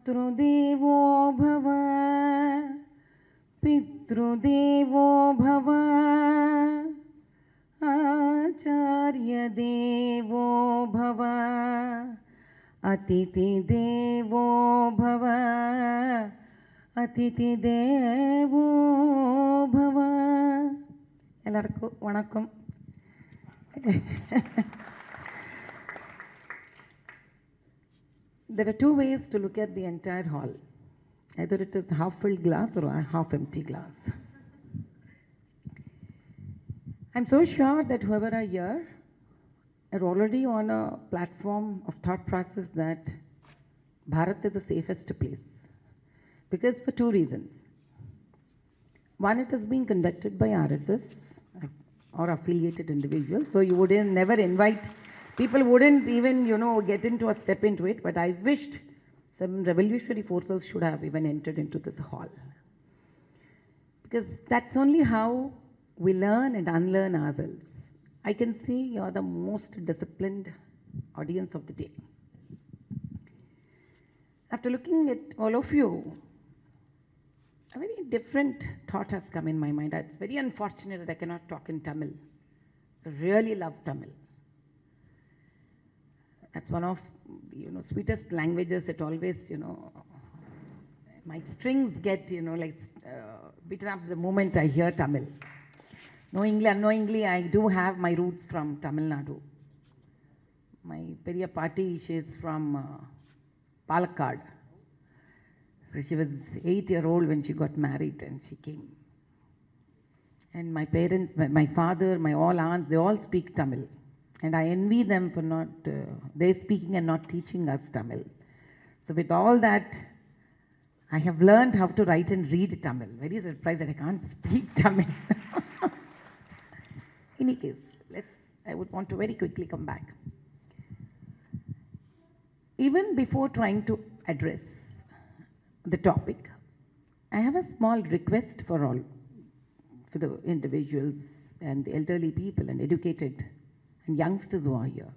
मातृदेवो भव पितृदेवो भव आचार्यदेवो भव अतिथिदेवो भव अतिथिदेवो भव எல்லாருக்கும் வணக்கம். There are two ways to look at the entire hall. Either it is half-filled glass or a half-empty glass. I'm so sure that whoever are here are already on a platform of thought process that Bharat is the safest place. Because for two reasons. One, it is being conducted by RSS or affiliated individuals, so you wouldn't never invite, people wouldn't even, get into a step into it, but I wished some revolutionary forces should have even entered into this hall. Because that's only how we learn and unlearn ourselves. I can see you're the most disciplined audience of the day. After looking at all of you, a very different thought has come in my mind. It's very unfortunate that I cannot talk in Tamil. I really love Tamil. That's one of sweetest languages. It always, my strings get, beaten up the moment I hear Tamil. Unknowingly, I do have my roots from Tamil Nadu. My Periya Party, she is from Palakkad. So she was 8-year-old when she got married and she came. And my parents, my father, my all aunts, they all speak Tamil. And I envy them for not, they speaking and not teaching us Tamil. So with all that, I have learned how to write and read Tamil. Very surprised that I can't speak Tamil. In any case, I would want to very quickly come back. Even before trying to address the topic, I have a small request for the individuals and the elderly people and educated and youngsters who are here.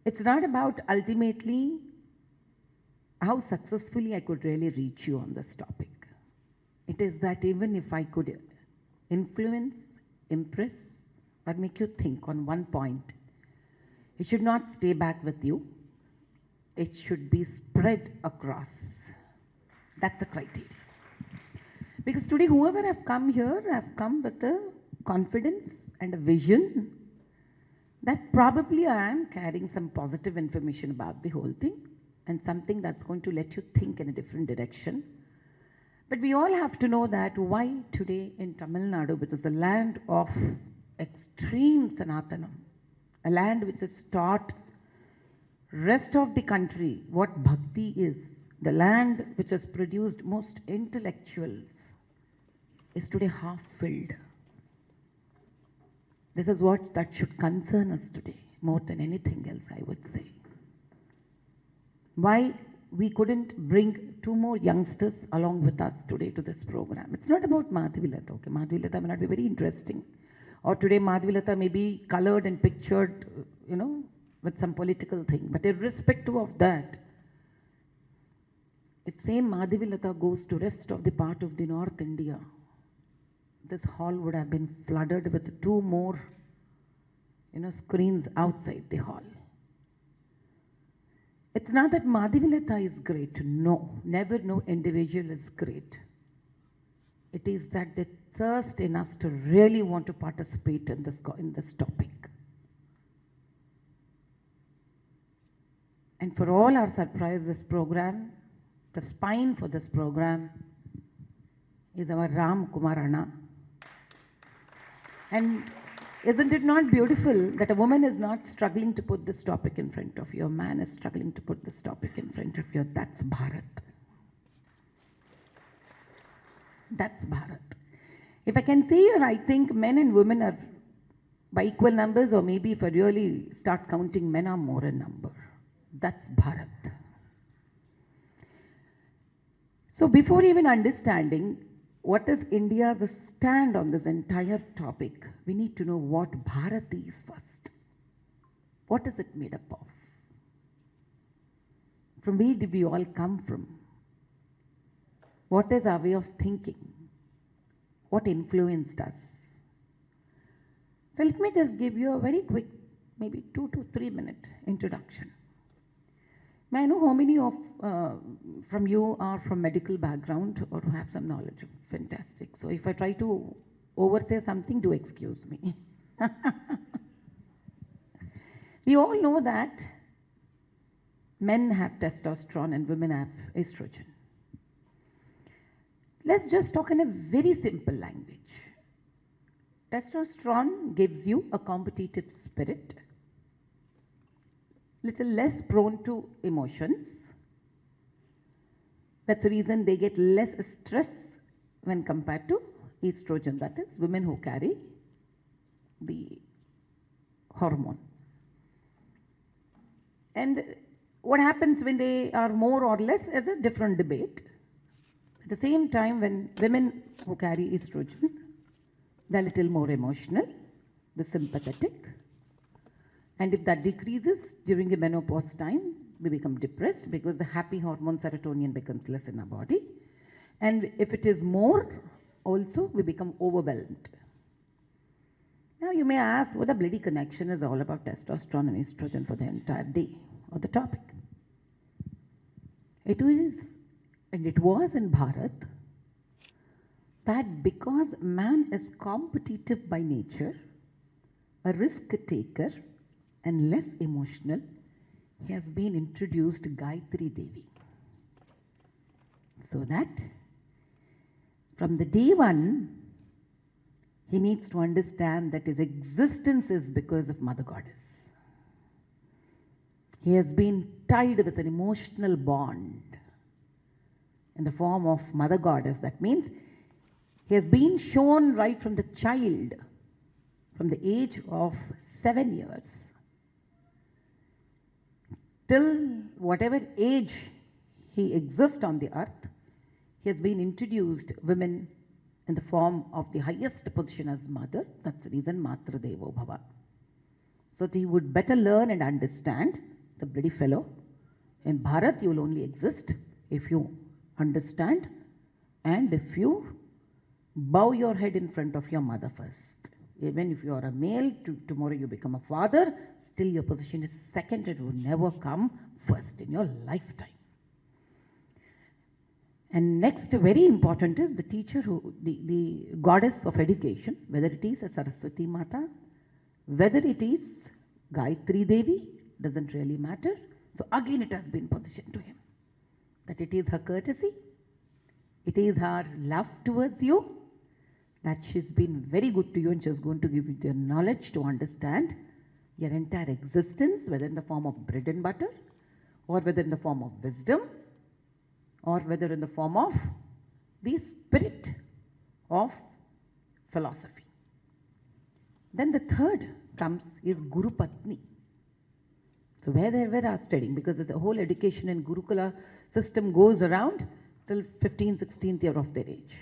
It's not about ultimately how successfully I could really reach you on this topic. It is that even if I could influence, impress, or make you think on one point, it should not stay back with you. It should be spread across. That's the criteria. Because today, whoever have come here have come with a confidence and a vision that probably I am carrying some positive information about the whole thing and something that's going to let you think in a different direction. But we all have to know that why today in Tamil Nadu, which is a land of extreme Sanatanam, a land which is taught rest of the country what bhakti is, the land which has produced most intellectuals, is today half filled. This is what that should concern us today more than anything else, I would say. Why we couldn't bring 2 more youngsters along with us today to this program. It's not about Madhavi Latha, okay? Madhavi Latha may not be very interesting. Or today Madhavi Latha may be colored and pictured, with some political thing. But irrespective of that, if same Madhavi Latha goes to rest of the part of the North India, this hall would have been flooded with 2 more, screens outside the hall. It's not that Madhavi Latha is great. No, never no individual is great. It is that the thirst in us to really want to participate in this topic. And for all our surprise, this program, the spine for this program is our Ram Kumarana. And isn't it not beautiful that a woman is not struggling to put this topic in front of you, a man is struggling to put this topic in front of you? That's Bharat. That's Bharat. If I can say here, I think men and women are by equal numbers, or maybe if I really start counting, men are more in number. That's Bharat. So before even understanding what is India's stand on this entire topic, we need to know what Bharat is first. What is it made up of? From where did we all come from? What is our way of thinking? What influenced us? So let me just give you a very quick, maybe 2 to 3 minute introduction. May I know how many of from you are from medical background or have some knowledge of? Fantastic. So if I try to oversay something, do excuse me. We all know that men have testosterone and women have estrogen. Let's just talk in a very simple language. Testosterone gives you a competitive spirit, little less prone to emotions. That's the reason they get less stress when compared to estrogen, that is, women who carry the hormone. And what happens when they are more or less is a different debate. At the same time, when women who carry estrogen, they're a little more emotional, the sympathetic. And if that decreases during the menopause time, we become depressed because the happy hormone serotonin becomes less in our body. And if it is more, also we become overwhelmed. Now you may ask what the bloody connection is all about testosterone and estrogen for the entire day or the topic. It is, and it was in Bharat, that because man is competitive by nature, a risk taker, and less emotional, he has been introduced Gayatri Devi. So that from the day one, he needs to understand that his existence is because of Mother Goddess. He has been tied with an emotional bond in the form of Mother Goddess. That means he has been shown right from the child, from the age of 7 years, till whatever age he exists on the earth, he has been introduced women in the form of the highest position as mother. That's the reason Matra Devo Bhava. So that he would better learn and understand, the bloody fellow, in Bharat you will only exist if you understand and if you bow your head in front of your mother first. Even if you are a male, tomorrow you become a father, still your position is second, it will never come first in your lifetime. And next, very important is the teacher, the goddess of education, whether it is a Saraswati Mata, whether it is Gayatri Devi, doesn't really matter. So again it has been positioned to him, that it is her courtesy, it is her love towards you, that she's been very good to you and she's going to give you the knowledge to understand your entire existence, whether in the form of bread and butter, or whether in the form of wisdom, or whether in the form of the spirit of philosophy. Then the third comes is Guru Patni. So where they were studying, because the whole education in Gurukula system goes around till 15th, 16th year of their age.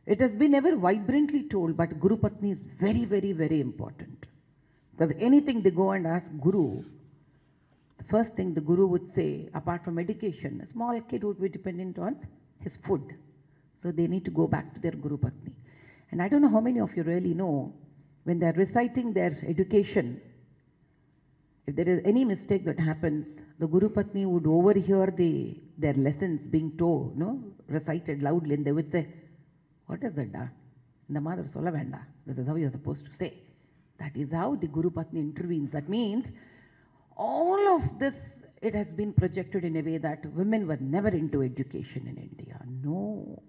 It has been ever vibrantly told, but Guru Patni is very, very, very important. Because anything they go and ask Guru, the first thing the Guru would say, apart from education, a small kid would be dependent on his food. So they need to go back to their Guru Patni. And I don't know how many of you really know, when they're reciting their education, if there is any mistake that happens, the Guru Patni would overhear their lessons being told, recited loudly, and they would say, "What is that? And the mother solla venda. This is how you're supposed to say." That is how the Guru Patni intervenes. That means all of this, it has been projected in a way that women were never into education in India. No,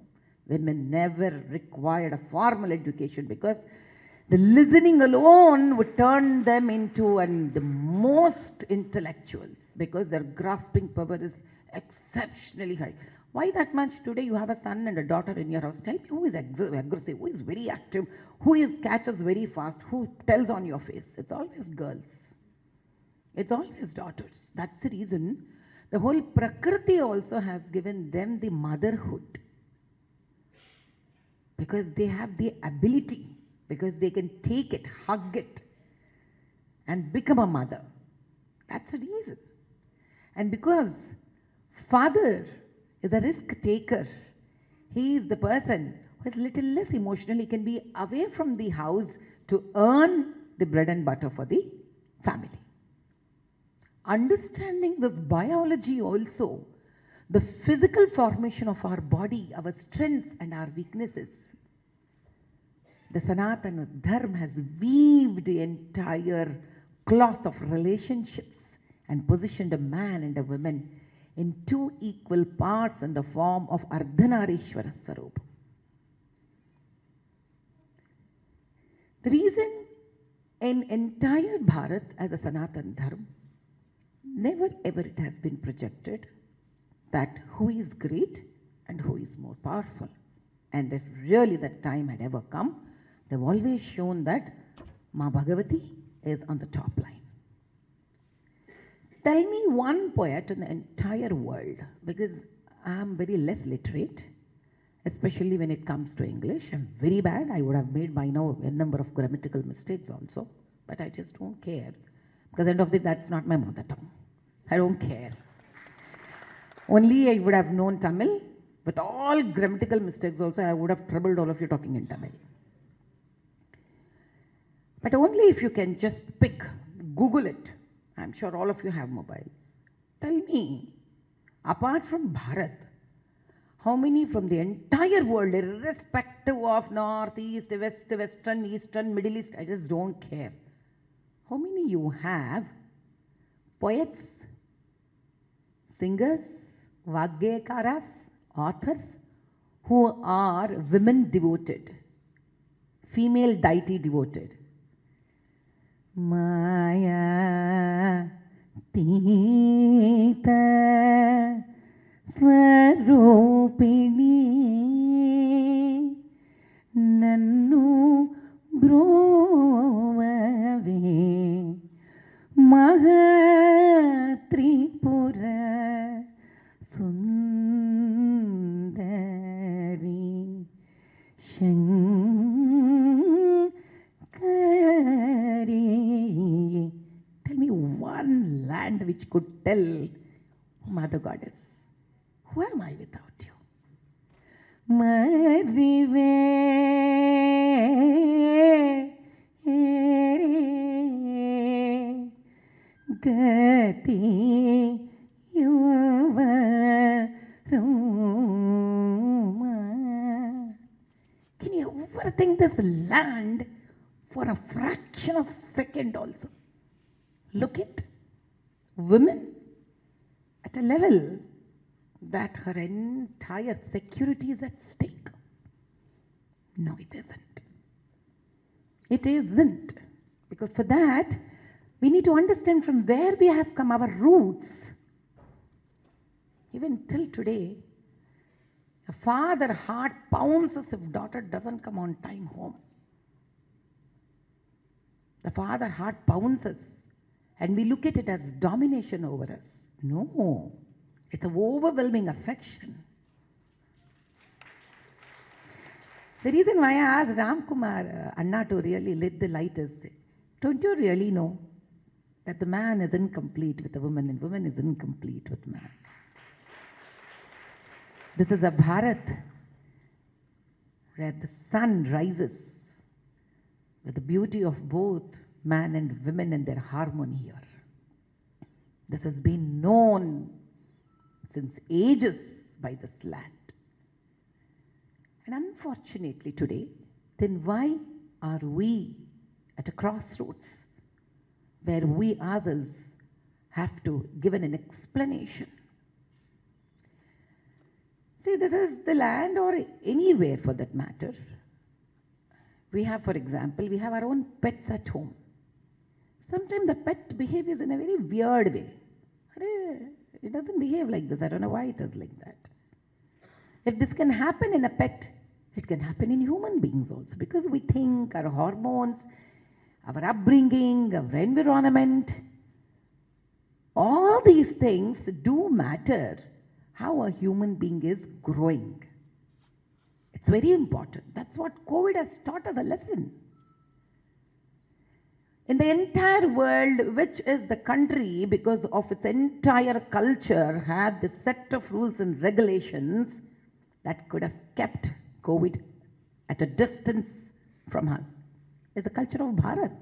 women never required a formal education because the listening alone would turn them into the most intellectuals, because their grasping power is exceptionally high. Why that much? Today you have a son and a daughter in your house. Tell me who is aggressive, who is very active, who catches very fast, who tells on your face. It's always girls. It's always daughters. That's the reason the whole Prakriti also has given them the motherhood. Because they have the ability, because they can take it, hug it, and become a mother. That's the reason. And because father is a risk taker, he is the person who is little less emotional. He can be away from the house to earn the bread and butter for the family. Understanding this biology also, the physical formation of our body, our strengths and our weaknesses, the Sanatana Dharma has weaved the entire cloth of relationships and positioned a man and a woman in two equal parts in the form of Ardhanarishwara Sarup. The reason in entire Bharat as a Sanatan Dharma, never ever it has been projected that who is great and who is more powerful. And if really that time had ever come, they've always shown that Ma Bhagavati is on the top line. Tell me one poet in the entire world, because I'm very less literate, especially when it comes to English. I'm very bad. I would have made by now a number of grammatical mistakes also, but I just don't care, because end of the day, that's not my mother tongue. I don't care. Only I would have known Tamil. With all grammatical mistakes also, I would have troubled all of you talking in Tamil. But only if you can just pick, Google it. I'm sure all of you have mobiles. Tell me, apart from Bharat, how many from the entire world, irrespective of North, East, West, Western, Eastern, Middle East, I just don't care. How many you have poets, singers, Vagyakaras, authors who are women devoted, female deity devoted? Maya Tita Swarupini Nannu Brovave Mahatripura Sundari Shankari. Tell me one land which could tell Mother Goddess, who am I without you? Madhive Gati Yuva Roma. Can you ever think this land for a fraction of a second also? Look at women at a level that her entire security is at stake. No, it isn't. It isn't. Because for that, we need to understand from where we have come, our roots. Even till today, a father heart pounces if daughter doesn't come on time home. The father heart pounces, and we look at it as domination over us. No, it's an overwhelming affection. The reason why I asked Ram Kumar Anna to really lit the light is, don't you really know that the man is incomplete with the woman and woman is incomplete with man? This is a Bharat where the sun rises with the beauty of both man and women and their harmony here. This has been known since ages by this land. And unfortunately today, then why are we at a crossroads where we ourselves have to give an explanation? See, this is the land, or anywhere for that matter. We have, for example, we have our own pets at home. Sometimes the pet behaves in a very weird way. It doesn't behave like this. I don't know why it is like that. If this can happen in a pet, it can happen in human beings also, because we think our hormones, our upbringing, our environment, all these things do matter how a human being is growing. It's very important. That's what COVID has taught us a lesson. in the entire world, which is the country, because of its entire culture, had this set of rules and regulations that could have kept COVID at a distance from us, is the culture of Bharat.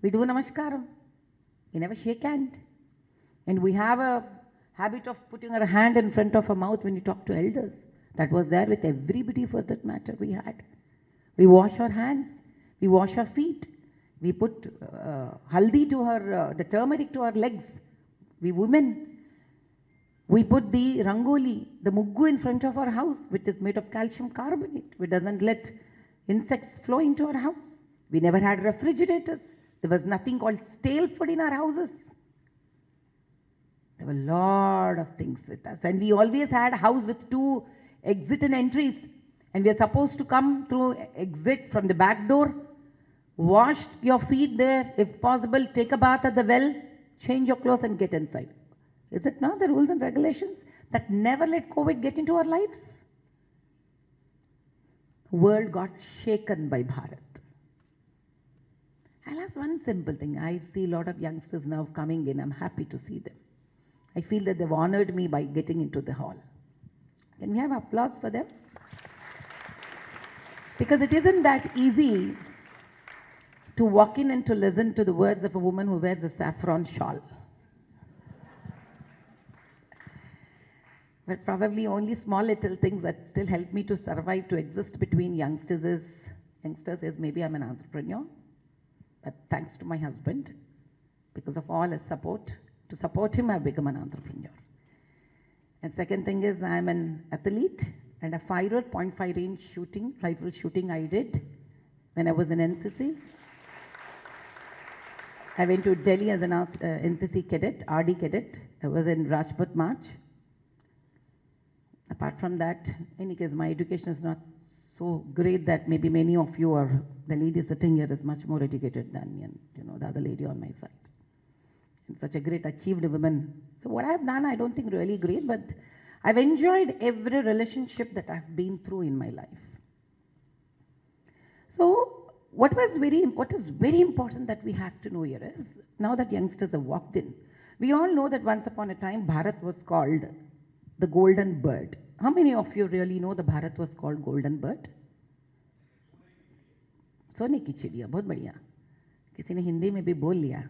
We do namaskaram. We never shake hand. And we have a habit of putting our hand in front of our mouth when you talk to elders. That was there with everybody for that matter we had. We wash our hands. We wash our feet. We put haldi to her, the turmeric to our legs. We women, we put the rangoli, the muggu in front of our house, which is made of calcium carbonate, which doesn't let insects flow into our house. We never had refrigerators. There was nothing called stale food in our houses. There were a lot of things with us. And we always had a house with 2 exit and entries. And we are supposed to come through exit from the back door, wash your feet there, if possible, take a bath at the well, change your clothes and get inside. Is it not the rules and regulations that never let COVID get into our lives? The world got shaken by Bharat. I'll ask one simple thing. I see a lot of youngsters now coming in. I'm happy to see them. I feel that they've honored me by getting into the hall. Can we have applause for them? Because it isn't that easy to walk in and to listen to the words of a woman who wears a saffron shawl. But probably only small little things that still help me to survive, to exist between youngsters is maybe I'm an entrepreneur. But thanks to my husband, because of all his support, to support him, I've become an entrepreneur. And second thing is I'm an athlete, and a 5.5 range shooting, rifle shooting I did when I was in NCC. I went to Delhi as an NCC cadet, RD cadet. I was in Rajput March. Apart from that, in any case, my education is not so great that maybe many of you are, the lady sitting here is much more educated than me and, the other lady on my side. And such a great achieved woman. So what I've done, I don't think really great, but I've enjoyed every relationship that I've been through in my life. So what is very important that we have to know here is, now that youngsters have walked in, we all know that once upon a time, Bharat was called the golden bird. How many of you really know the Bharat was called golden bird? सोने की चिड़िया, बहुत बढ़िया. किसी ने हिंदी में भी बोल लिया.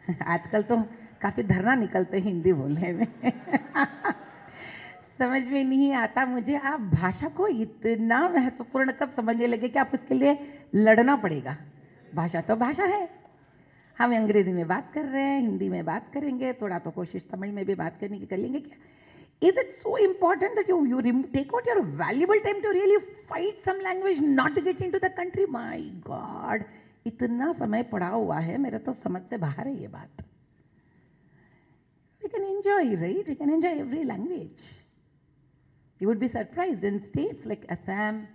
आजकल तो काफी धरना निकलते हैं हिंदी बोलने में. समझ में नहीं आता मुझे, आप भाषा को इतना महत्वपूर्ण कब समझने लगे कि आप उसके लिए लड़ना पड़ेगा. भाषा तो भाषा है. हम अंग्रेजी में बात कर रहे हैं, हिंदी में बात करेंगे, थोड़ा तो कोशिश तमिल में भी बात करने की कर लेंगे क्या? Is it so important that you take out your valuable time to really fight some language, not to get into the country? My God, इतना समय पड़ा हुआ है, मेरा तो समझ से बाहर है ये बात. We can enjoy, right? We can enjoy every language. You would be surprised in states like Assam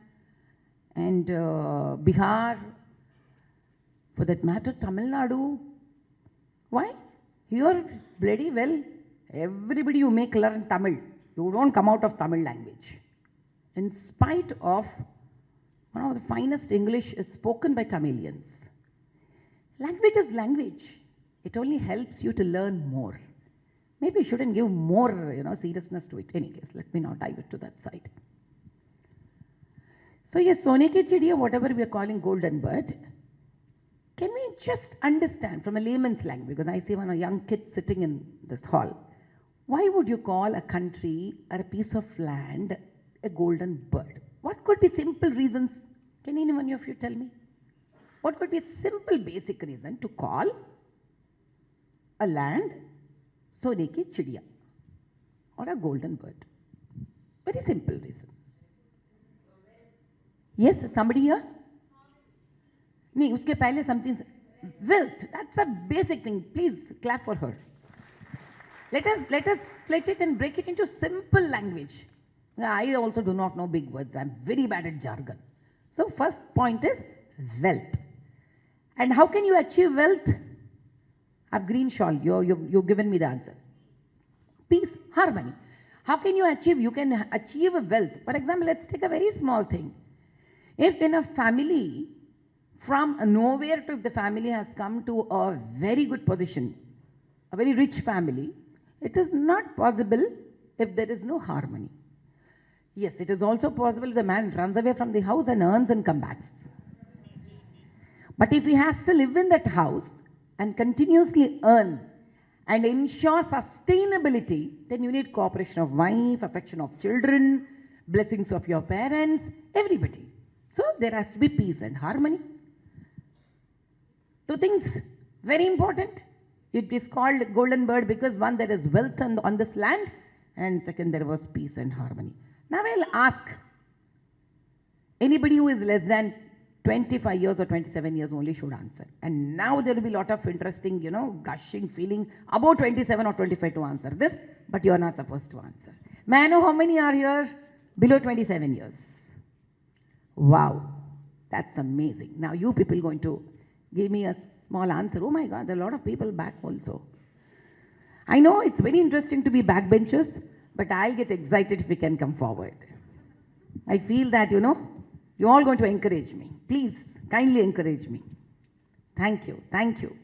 and Bihar, for that matter, Tamil Nadu. Why? Here, bloody well, everybody you make learn Tamil. You don't come out of Tamil language. In spite of one of the finest English is spoken by Tamilians. Language is language. It only helps you to learn more. Maybe you shouldn't give more, seriousness to it. In any case, let me not dive it to that side. So yes, Sone ki chidiya, whatever we are calling golden bird, can we just understand from a layman's language, because I see one a young kid sitting in this hall, why would you call a country or a piece of land a golden bird? What could be simple reasons? Can anyone of you tell me? What could be a simple basic reason to call a land Sone ki chidiya or a golden bird? Very simple reason. Yes, somebody here? नहीं, उसके पहले something, wealth, that's a basic thing. Please clap for her. Let us split it and break it into simple language. I also do not know big words. I'm very bad at jargon. So first point is wealth. And how can you achieve wealth? A green shawl, you've given me the answer. Peace, harmony. How can you achieve? You can achieve wealth. For example, let's take a very small thing. If in a family, from nowhere to, if the family has come to a very good position, a very rich family, it is not possible if there is no harmony. Yes, it is also possible the man runs away from the house and earns and comes back. But if he has to live in that house and continuously earn and ensure sustainability, then you need cooperation of wife, affection of children, blessings of your parents, everybody. So there has to be peace and harmony. Two things, very important. It is called golden bird because one, there is wealth on this land, and second, there was peace and harmony. Now I'll ask anybody who is less than 25 years or 27 years only should answer. And now there will be a lot of interesting, gushing feeling about 27 or 25 to answer this, but you are not supposed to answer. May I know how many are here below 27 years? Wow, that's amazing. Now you people going to give me a small answer. Oh my God, there are a lot of people back also. I know it's very interesting to be backbenchers, but I'll get excited if we can come forward. I feel that, you're all going to encourage me. Please, kindly encourage me. Thank you, thank you.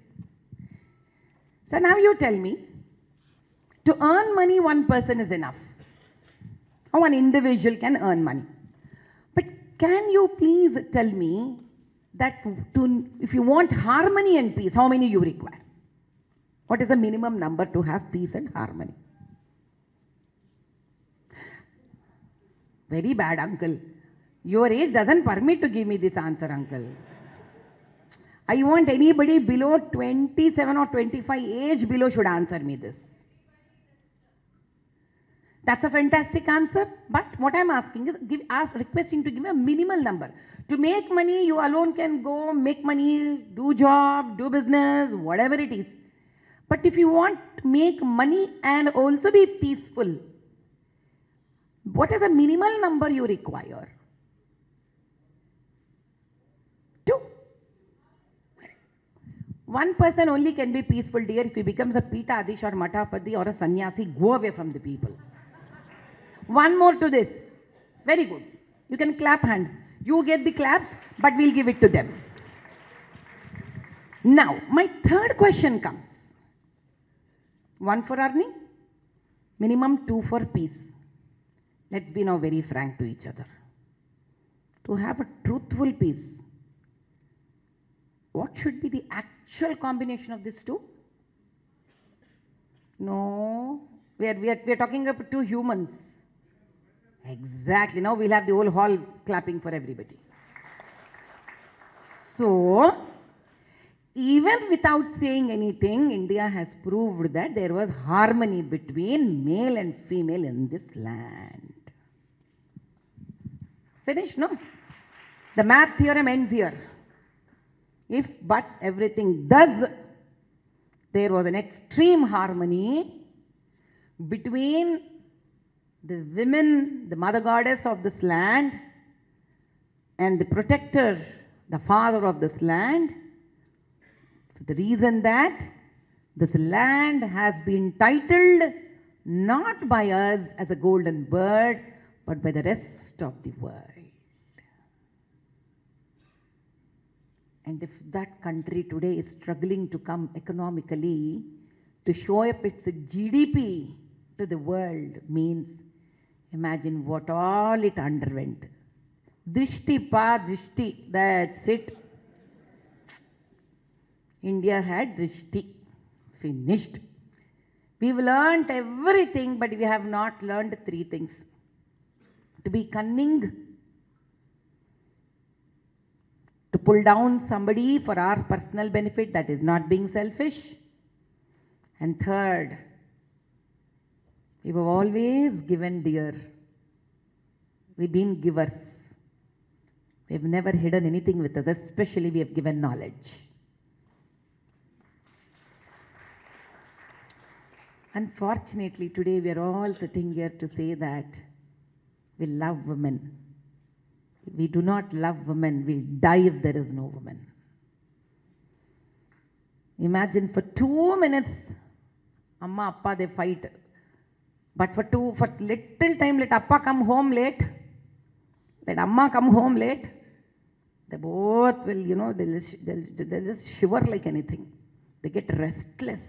So now you tell me, to earn money, one person is enough. Or one individual can earn money. But can you please tell me that if you want harmony and peace, how many you require? What is the minimum number to have peace and harmony? Very bad, uncle. Your age doesn't permit to give me this answer, uncle. I want anybody below 27 or 25 age below should answer me this. That's a fantastic answer, but what I'm asking is, requesting to give me a minimal number. To make money, you alone can go make money, do job, do business, whatever it is. But if you want to make money and also be peaceful, what is the minimal number you require? 2. One person only can be peaceful, dear, if he becomes a Pita Adish or Matapadi or a sannyasi. Go away from the people. One more to this. Very good. You can clap hand. You get the claps, but we'll give it to them. Now, my third question comes. 1 for earning, minimum 2 for peace. Let's be now very frank to each other. To have a truthful peace, what should be the actual combination of these two? No, we are talking about 2 humans. Exactly. Now we'll have the whole hall clapping for everybody. So, even without saying anything, India has proved that there was harmony between male and female in this land. Finished, no? The math theorem ends here. If but everything does, there was an extreme harmony between the women, the mother goddess of this land, and the protector, the father of this land. For the reason that this land has been titled not by us as a golden bird, but by the rest of the world. And if that country today is struggling to come economically, to show up its GDP to the world means, imagine what all it underwent. Dishti pa dishti, that's it. India had dishti, finished. We've learnt everything, but we have not learned 3 things. To be cunning, to pull down somebody for our personal benefit, that is not being selfish. And third, we were always given, dear. We've been givers. We've never hidden anything with us, especially we have given knowledge. Unfortunately, today we are all sitting here to say that we love women. We do not love women, we'll die if there is no woman. Imagine for 2 minutes, Amma, Appa, they fight. But for little time, let Appa come home late, let Amma come home late. They both will, they'll just shiver like anything. They get restless.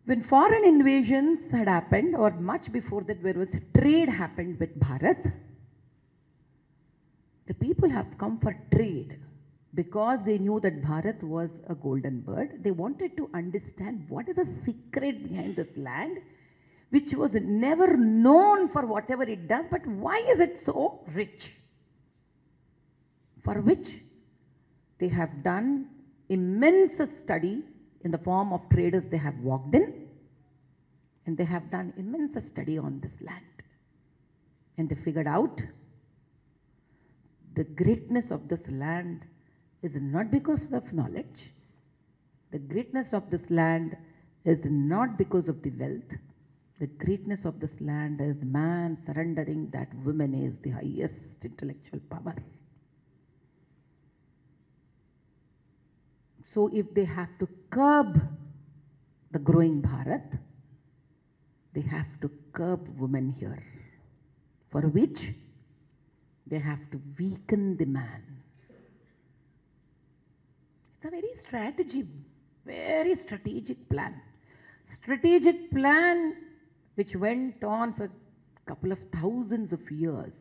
When foreign invasions had happened, or much before that, where was trade happened with Bharat, the people have come for trade because they knew that Bharat was a golden bird. They wanted to understand what is the secret behind this land, which was never known for whatever it does, but why is it so rich? For which they have done immense study in the form of traders they have walked in, and they have done immense study on this land. And they figured out the greatness of this land is not because of knowledge. The greatness of this land is not because of the wealth. The greatness of this land is man surrendering that woman is the highest intellectual power. So if they have to curb the growing Bharat, they have to curb women here, for which they have to weaken the man. It's a very strategic plan. Strategic plan which went on for a couple of thousands of years.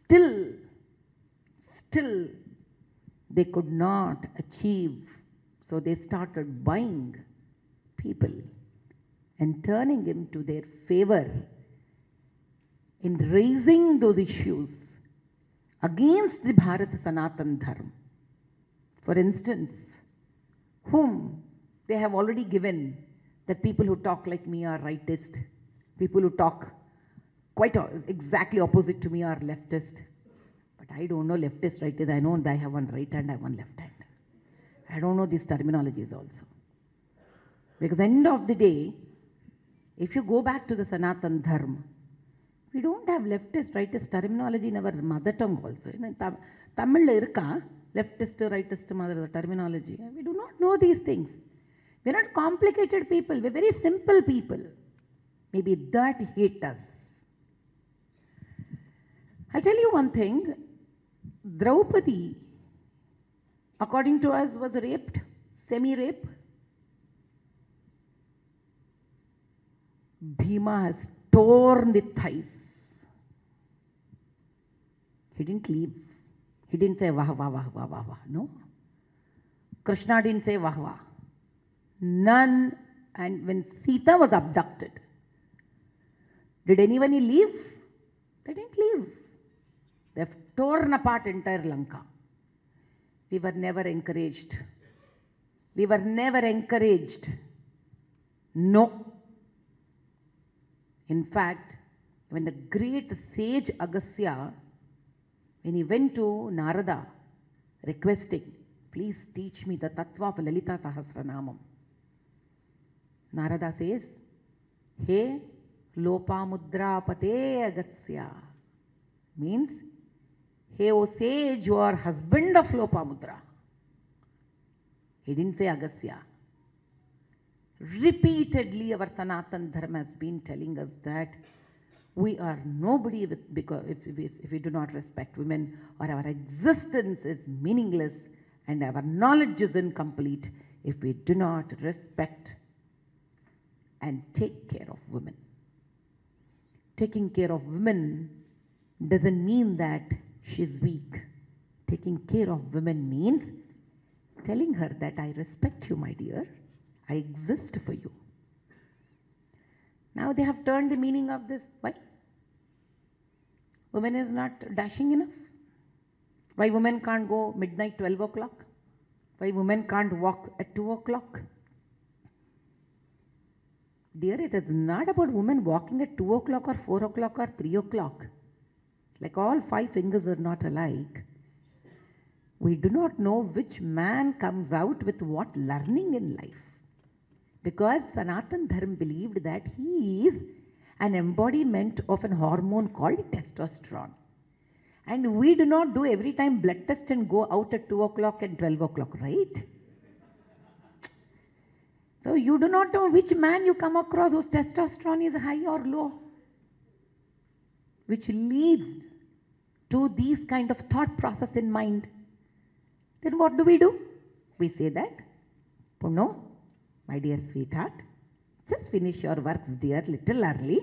Still, they could not achieve. So they started buying people and turning him to their favor in raising those issues against the Bharat Sanatan Dharma. For instance, whom they have already given that people who talk like me are rightist, people who talk quite exactly opposite to me are leftist. But I don't know leftist, rightist. I know I have one right hand, I have one left hand. I don't know these terminologies also. Because end of the day, if you go back to the Sanatan Dharma, we don't have leftist, rightist terminology in our mother tongue also. In Tamil irka, leftist, rightist mother terminology. We do not know these things. We are not complicated people. We are very simple people. Maybe that hate us. I'll tell you one thing. Draupadi, according to us, was raped, semi-rape. Bhima has torn the thighs. He didn't leave. He didn't say wah wah wah wah wah wah. No. Krishna didn't say wah wah. None. And when Sita was abducted, did anybody leave? They didn't leave. They've torn apart entire Lanka. We were never encouraged. We were never encouraged. No. In fact, when the great sage Agastya, when he went to Narada requesting, please teach me the tattva of Lalita Sahasranamam. Narada says, Hey, Lopamudra Pate Agastya. Means, hey, O sage, you are husband of Lopamudra. He didn't say Agastya. Repeatedly, our Sanatan Dharma has been telling us that we are nobody because if we do not respect women, or our existence is meaningless and our knowledge is incomplete if we do not respect and take care of women. Taking care of women doesn't mean that she's weak. Taking care of women means telling her that I respect you, my dear. I exist for you. Now they have turned the meaning of this. Why? Women is not dashing enough. Why women can't go midnight 12 o'clock? Why women can't walk at 2 o'clock? Dear, it is not about women walking at 2 o'clock or 4 o'clock or 3 o'clock. Like all 5 fingers are not alike. We do not know which man comes out with what learning in life. Because Sanatan Dharma believed that he is an embodiment of an hormone called testosterone. And we do not do every time blood test and go out at 2 o'clock and 12 o'clock, right? So you do not know which man you come across whose testosterone is high or low. which leads to these kind of thought process in mind, then what do? We say that, Puno, my dear sweetheart, just finish your works, dear, little early.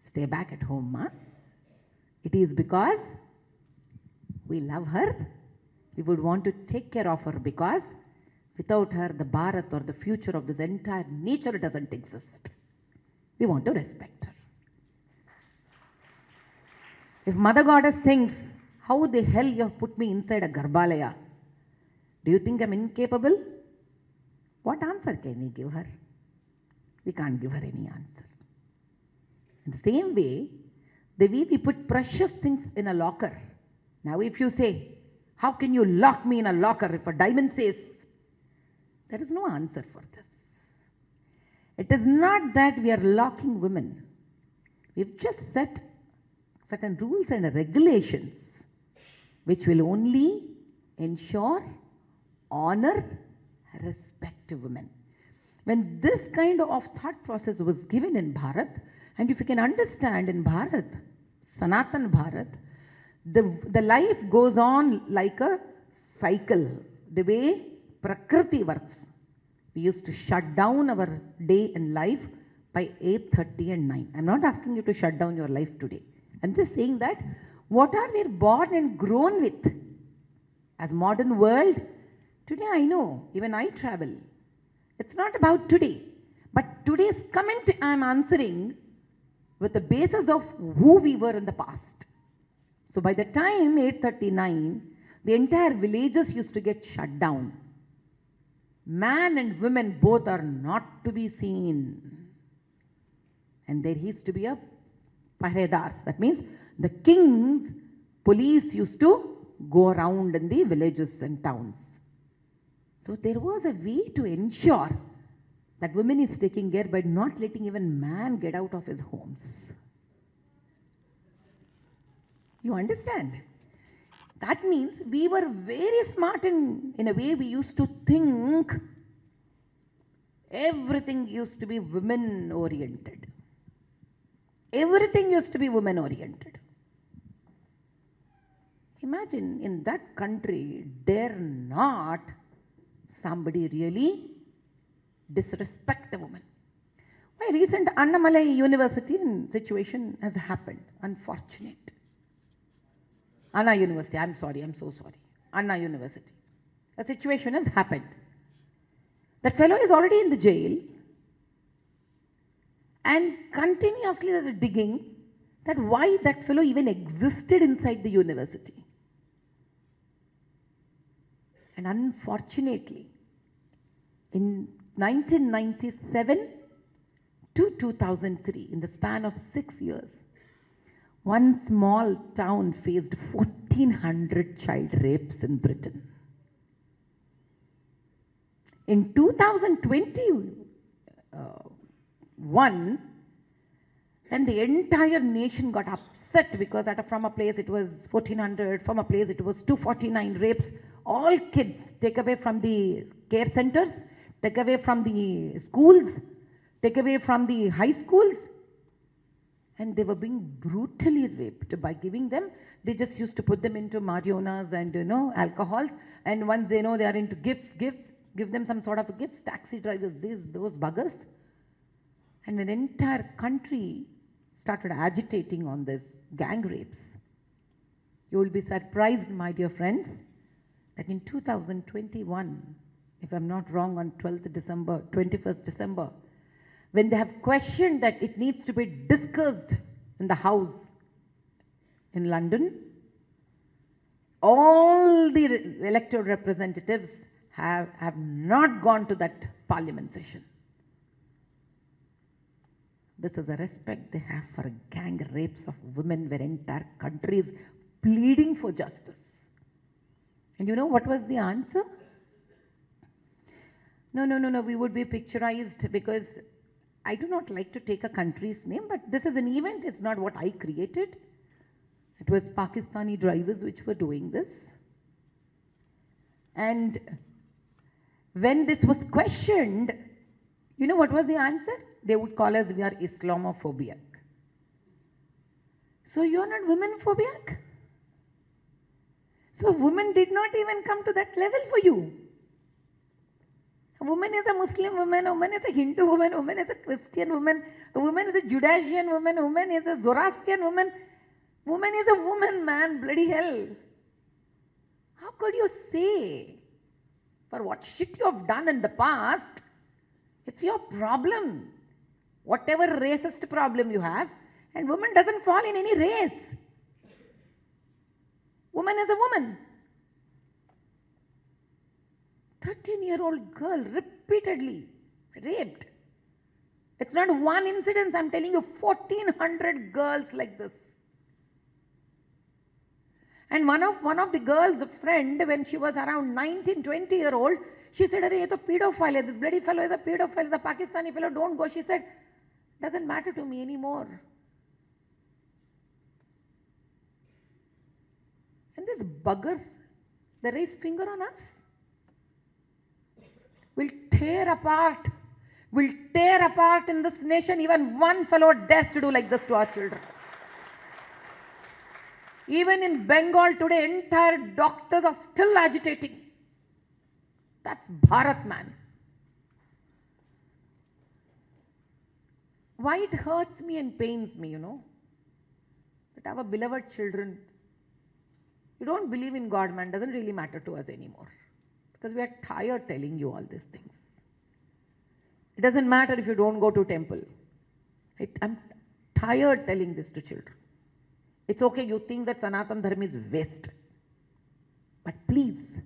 Stay back at home, ma. It is because we love her. We would want to take care of her because without her, the Bharat or the future of this entire nature doesn't exist. We want to respect her. If Mother Goddess thinks, how the hell you have put me inside a Garbhalaya? Do you think I'm incapable? What answer can we give her? We can't give her any answer. In the same way, the way we put precious things in a locker. Now if you say, how can you lock me in a locker if a diamond says, there is no answer for this. It is not that we are locking women. We've just set certain rules and regulations which will only ensure honor, respect to women. When this kind of thought process was given in Bharat, and if you can understand in Bharat, Sanatan Bharat, the life goes on like a cycle, the way Prakriti works. We used to shut down our day and life by 8:30 and 9. I'm not asking you to shut down your life today. I'm just saying that what are we born and grown with? As modern world, today I know, even I travel. It's not about today. But today's comment I'm answering with the basis of who we were in the past. So by the time 8:39, the entire villages used to get shut down. Man and women both are not to be seen. And there used to be a paredars. That means the king's police used to go around in the villages and towns. So there was a way to ensure that women is taking care by not letting even man get out of his homes. You understand? That means we were very smart in a way. We used to think everything used to be women oriented. Everything used to be women oriented. Imagine in that country, dare not somebody really disrespect a woman. My recent Annamalai University situation has happened. Unfortunate. Anna University, I'm sorry, I'm so sorry. Anna University. A situation has happened. That fellow is already in the jail and continuously there's a digging that why that fellow even existed inside the university. And unfortunately, in 1997 to 2003, in the span of 6 years, one small town faced 1,400 child rapes in Britain. In 2021, when the entire nation got upset because from a place it was 1,400, from a place it was 249 rapes, all kids take away from the care centers, take away from the schools, take away from the high schools, and they were being brutally raped by giving them, they just used to put them into marijuanas and alcohols, and once they know they are into gifts, give them some sort of gifts, taxi drivers, those buggers. And when the entire country started agitating on this gang rapes, you will be surprised, my dear friends, that in 2021, if I'm not wrong, on 21st December, when they have questioned that it needs to be discussed in the House in London, all the elected representatives have not gone to that parliament session. This is a respect they have for gang rapes of women where entire countries pleading for justice. And you know what was the answer? No, we would be picturized because I do not like to take a country's name, but this is an event, it's not what I created. It was Pakistani drivers which were doing this. And when this was questioned, you know what was the answer? They would call us, we are Islamophobic. So you are not women phobic? So women did not even come to that level for you. A woman is a Muslim woman, a woman is a Hindu woman, a woman is a Christian woman, a woman is a Judaisian woman, a woman is a Zoroastrian woman. Woman is a woman, man, bloody hell. How could you say, for what shit you have done in the past, it's your problem. Whatever racist problem you have, and woman doesn't fall in any race. Woman is a woman. 13-year-old girl repeatedly raped. It's not one incident, I'm telling you, 1,400 girls like this. And one of the girls' friend, when she was around 19, 20-year-old, she said, "Arey, ye to pedophile hai. This bloody fellow is a pedophile, is a Pakistani fellow, don't go." She said, "Doesn't matter to me anymore." And these buggers, they raise finger on us. We'll tear apart in this nation even one fellow dares to do like this to our children. Even in Bengal today, entire doctors are still agitating. That's Bharat, man. Why it hurts me and pains me, that our beloved children, you don't believe in God, man, doesn't really matter to us anymore. Because we are tired telling you all these things. It doesn't matter if you don't go to temple. I'm tired telling this to children. It's okay, you think that Sanatan Dharma is waste. But please,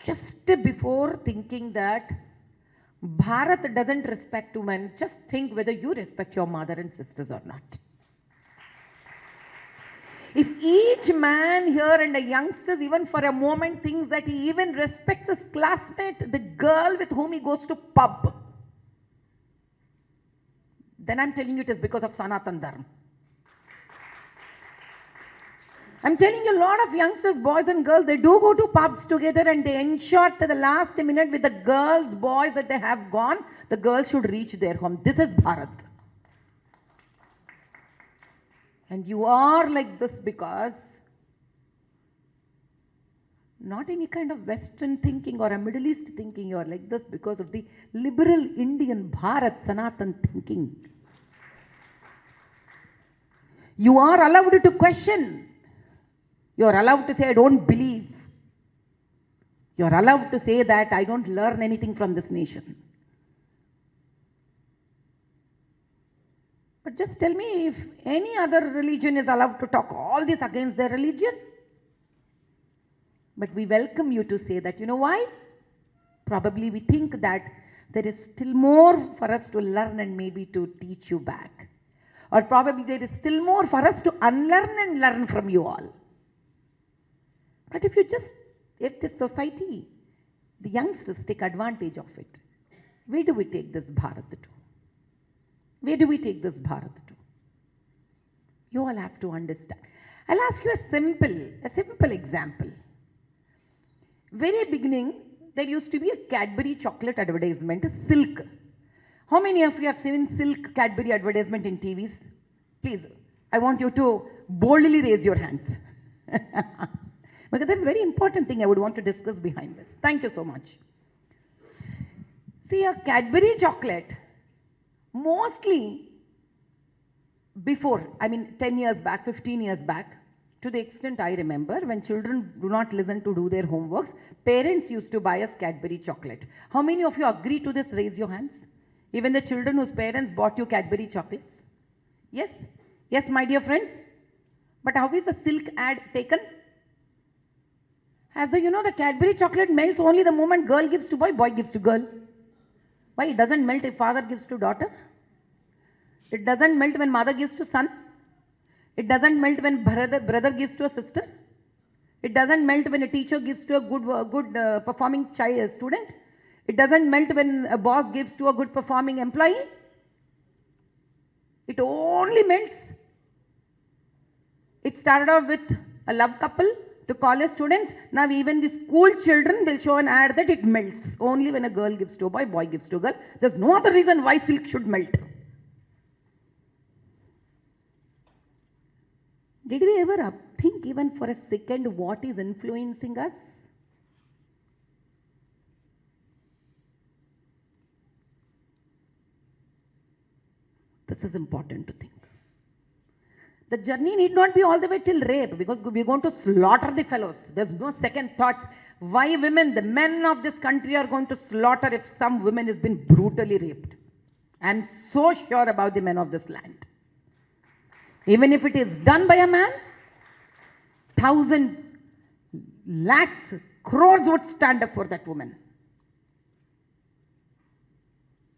just before thinking that Bharat doesn't respect women, just think whether you respect your mother and sisters or not. If each man here and the youngsters even for a moment thinks that he even respects his classmate, the girl with whom he goes to pub, then I'm telling you it is because of Sanatan Dharma. I'm telling you, a lot of youngsters, boys and girls, they do go to pubs together and they ensure to the last minute with the girls, boys that they have gone, the girls should reach their home. This is Bharat. And you are like this because not any kind of Western thinking or a Middle East thinking, you are like this because of the liberal Indian Bharat Sanatan thinking. You are allowed to question. You are allowed to say, I don't believe. You are allowed to say that I don't learn anything from this nation. But just tell me if any other religion is allowed to talk all this against their religion. But we welcome you to say that. You know why? Probably we think that there is still more for us to learn and maybe to teach you back. Or probably there is still more for us to unlearn and learn from you all. But if this society, the youngsters take advantage of it, where do we take this Bharat to? Where do we take this Bharat to? You all have to understand. I'll ask you a simple example. Very beginning, there used to be a Cadbury chocolate advertisement, Silk. How many of you have seen Silk Cadbury advertisement in TVs? Please, I want you to boldly raise your hands. Because that's a very important thing I would want to discuss behind this. Thank you so much. See, a Cadbury chocolate, mostly before, 10 years back, 15 years back, to the extent I remember, when children do not listen to do their homeworks, parents used to buy us Cadbury chocolate. How many of you agree to this? Raise your hands. Even the children whose parents bought you Cadbury chocolates? Yes? Yes, my dear friends? But how is the Silk ad taken? As though the Cadbury chocolate melts only the moment girl gives to boy, boy gives to girl. Why? It doesn't melt if father gives to daughter. It doesn't melt when mother gives to son. It doesn't melt when brother gives to a sister. It doesn't melt when a teacher gives to a good performing student. It doesn't melt when a boss gives to a good performing employee. It only melts. It started off with a love couple to college students. Now even the school children, they'll show an ad that it melts. Only when a girl gives to a boy, boy gives to a girl. There's no other reason why Silk should melt. Did we ever think even for a second what is influencing us? This is important to think. The journey need not be all the way till rape, because we're going to slaughter the fellows. There's no second thoughts. Why women, the men of this country are going to slaughter if some woman has been brutally raped? I'm so sure about the men of this land. Even if it is done by a man, thousands, lakhs, crores would stand up for that woman.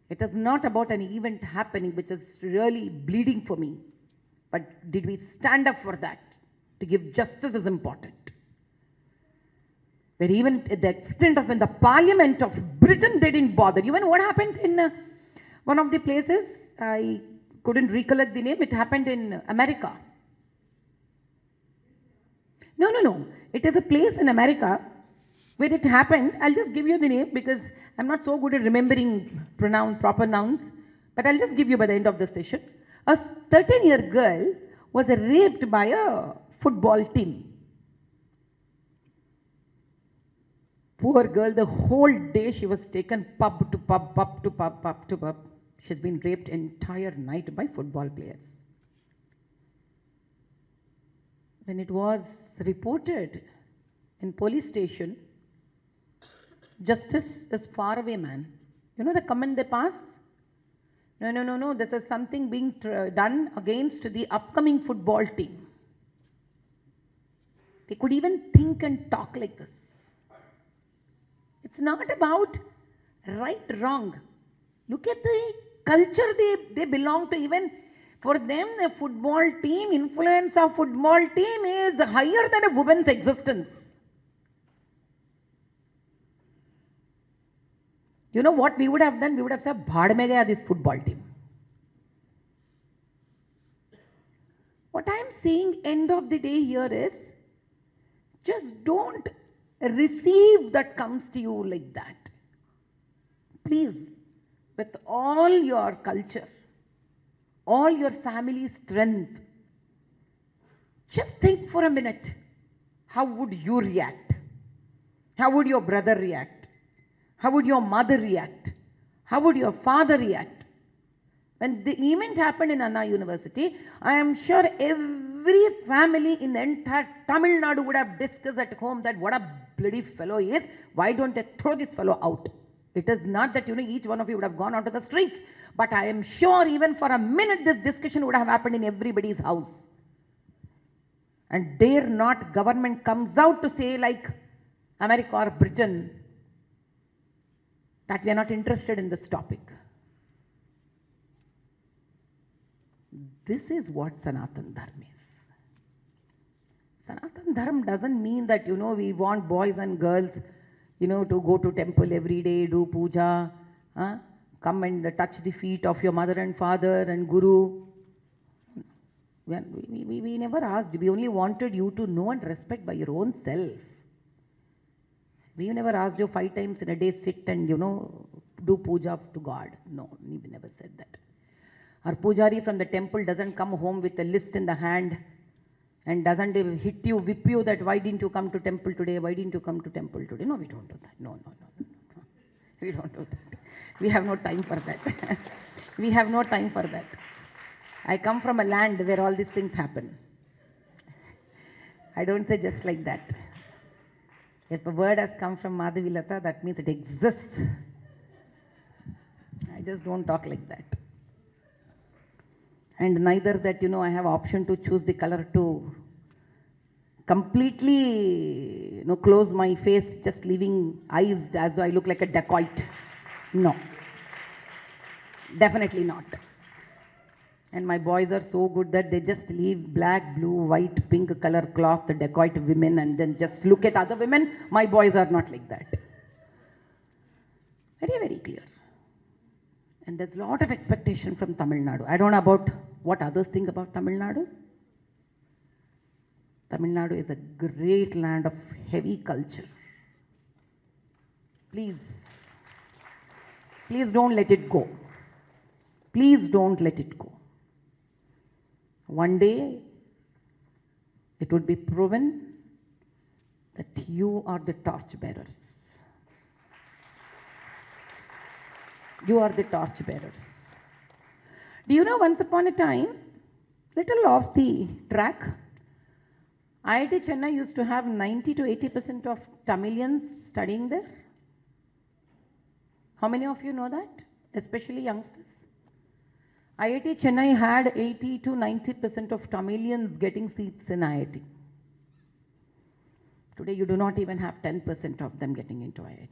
It is not about an event happening which is really bleeding for me. But did we stand up for that? To give justice is important. Where even at the extent of when the Parliament of Britain, they didn't bother. Even what happened in one of the places, I couldn't recollect the name, it happened in America. No. It is a place in America where it happened. I'll just give you the name because I'm not so good at remembering proper nouns. But I'll just give you by the end of the session. A 13-year girl was raped by a football team. Poor girl, the whole day she was taken pub to pub, pub to pub, pub to pub. She's been raped entire night by football players. When it was reported in police station, justice is far away, man. You know the comment they pass? No, this is something being done against the upcoming football team. They could even think and talk like this. It's not about right, wrong. Look at the culture they belong to. Even for them, a football team, influence of football team is higher than a woman's existence. You know what we would have done? We would have said, "Bhaad mein gaya this football team." What I am saying end of the day here is, just don't receive that comes to you like that. Please, with all your culture, all your family strength, just think for a minute. How would you react? How would your brother react? How would your mother react? How would your father react? When the event happened in Anna University, I am sure every family in the entire Tamil Nadu would have discussed at home that what a bloody fellow he is. Why don't they throw this fellow out? It is not that, each one of you would have gone out to the streets. But I am sure even for a minute this discussion would have happened in everybody's house. And dare not government comes out to say like America or Britain that we are not interested in this topic. This is what Sanatan Dharma is. Sanatan Dharma doesn't mean that, we want boys and girls, to go to temple every day, do puja, come and touch the feet of your mother and father and guru. We never asked. We only wanted you to know and respect by your own self. We never asked you 5 times in a day sit and, do puja to God. No, we never said that. Our pujari from the temple doesn't come home with a list in the hand and doesn't hit you, whip you that why didn't you come to temple today? Why didn't you come to temple today? No, we don't do that. No. We don't do that. We have no time for that. We have no time for that. I come from a land where all these things happen. I don't say just like that. If a word has come from Madhavi Latha, that means it exists. I just don't talk like that. And neither that, I have option to choose the color to completely, close my face, just leaving eyes as though I look like a dacoit. No. Definitely not. And my boys are so good that they just leave black, blue, white, pink color cloth, the dacoit women, and then just look at other women. My boys are not like that. Very, very clear. And there's a lot of expectation from Tamil Nadu. I don't know about what others think about Tamil Nadu. Tamil Nadu is a great land of heavy culture. Please don't let it go. Please don't let it go. One day, it would be proven that you are the torchbearers. You are the torchbearers. Do you know, once upon a time, little off the track, IIT Chennai used to have 90 to 80% of Tamilians studying there. How many of you know that? Especially youngsters. IIT Chennai had 80 to 90% of Tamilians getting seats in IIT. Today you do not even have 10% of them getting into IIT.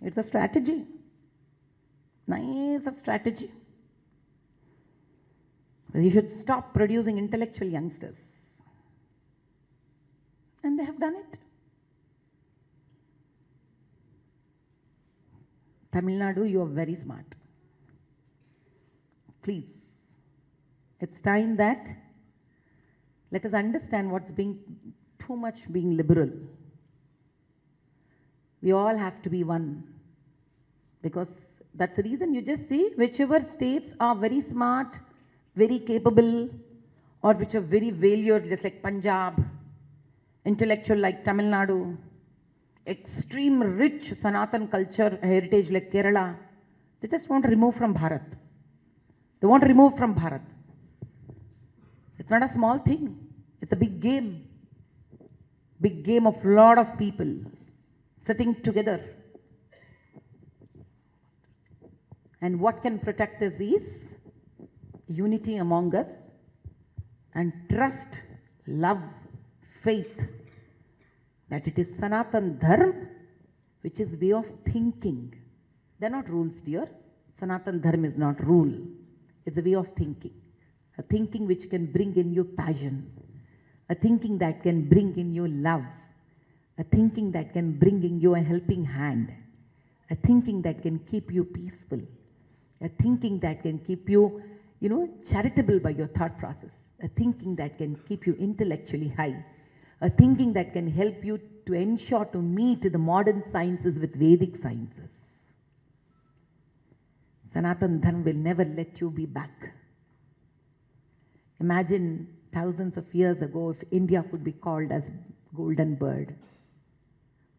It's a strategy. Nice strategy. You should stop producing intellectual youngsters. And they have done it. Tamil Nadu, you are very smart. Please, it's time that let us understand what's being too much being liberal. We all have to be one, because that's the reason you just see whichever states are very smart, very capable, or which are very valued, just like Punjab, intellectual like Tamil Nadu, extreme rich Sanatan culture heritage like Kerala, they just want to remove from Bharat. They want to remove from Bharat. It's not a small thing. It's a big game. Big game of lot of people sitting together. And what can protect us is unity among us and trust, love, faith that it is Sanatan Dharma, which is way of thinking. They are not rules, dear. Sanatan Dharma is not rule. It's a way of thinking. A thinking which can bring in you passion. A thinking that can bring in you love. A thinking that can bring in you a helping hand. A thinking that can keep you peaceful. A thinking that can keep you, charitable by your thought process. A thinking that can keep you intellectually high. A thinking that can help you to ensure to meet the modern sciences with Vedic sciences. Sanatan Dharma will never let you be back. Imagine thousands of years ago if India could be called as golden bird.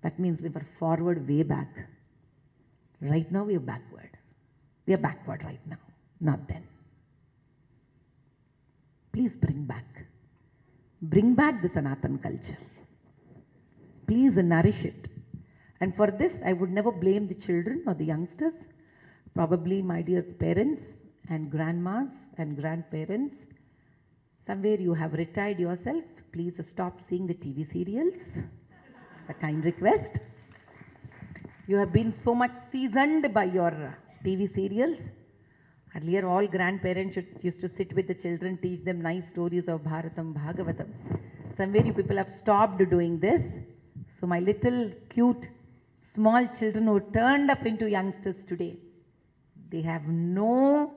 That means we were forward way back. Right now we are backward. We are backward right now, not then. Please bring back the Sanatan culture. Please nourish it. And for this, I would never blame the children or the youngsters. Probably my dear parents and grandmas and grandparents. Somewhere you have retired yourself. Please stop seeing the TV serials. A kind request. You have been so much seasoned by your TV serials. Earlier, all grandparents used to sit with the children, teach them nice stories of Bharatam, Bhagavatam. Somewhere you people have stopped doing this. So my little cute small children who turned up into youngsters today, they have no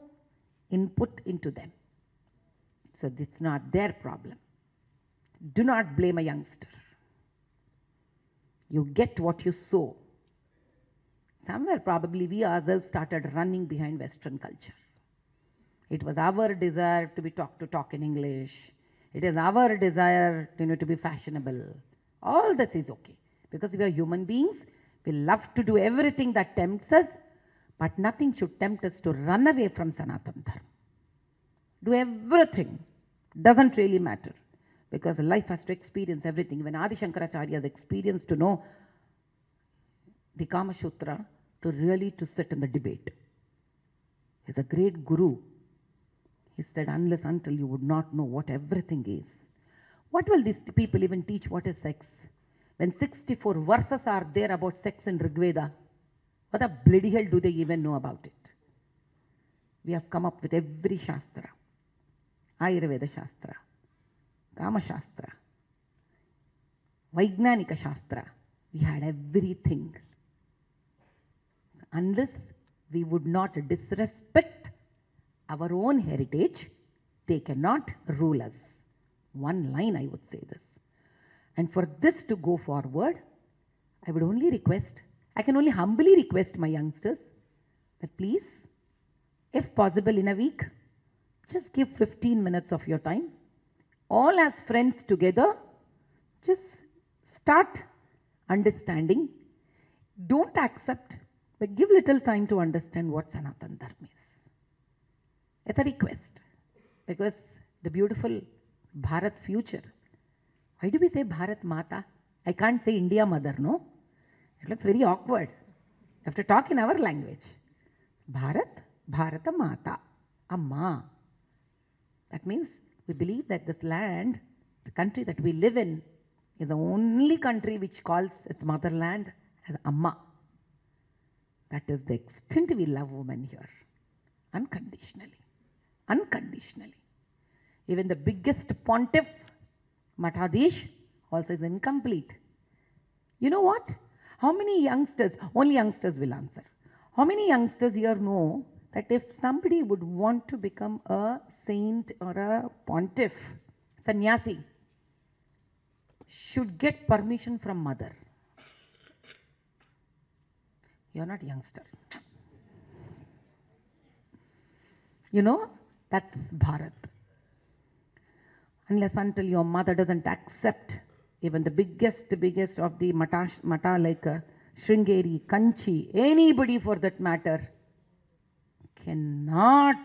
input into them. So it's not their problem. Do not blame a youngster. You get what you sow. Somewhere probably we ourselves started running behind Western culture. It was our desire to be talk in English. It is our desire, to be fashionable. All this is okay. Because we are human beings. We love to do everything that tempts us. But nothing should tempt us to run away from Sanatan Dharma. Do everything. Doesn't really matter. Because life has to experience everything. When Adi Shankaracharya has experienced to know the Kama Sutra, to sit in the debate. He's a great guru. He said, unless until you would not know what everything is. What will these people even teach what is sex? When 64 verses are there about sex in Rigveda, what the bloody hell do they even know about it? We have come up with every Shastra. Ayurveda Shastra, Kama Shastra, Vaignanika Shastra. We had everything. Unless we would not disrespect our own heritage, they cannot rule us. One line I would say this. And for this to go forward, I would only request, I can only humbly request my youngsters that please, if possible in a week, just give 15 minutes of your time all as friends together, just start understanding. Don't accept, but give little time to understand what Sanatan Dharma is. It's a request, because the beautiful Bharat future. Why do we say Bharat Mata? I can't say India Mother, no? It looks very awkward. You have to talk in our language. Bharat, Bharata Mata, Amma. That means we believe that this land, the country that we live in, is the only country which calls its motherland as Amma. That is the extent we love women here. Unconditionally. Unconditionally. Even the biggest pontiff, Mathadesh, also is incomplete. You know what? How many youngsters, only youngsters will answer. How many youngsters here know that if somebody would want to become a saint or a pontiff, sannyasi, should get permission from mother? You are not youngster. You know, that's Bharat. Unless until your mother doesn't accept, even the biggest of the mata like Sringeri, Kanchi, anybody for that matter, cannot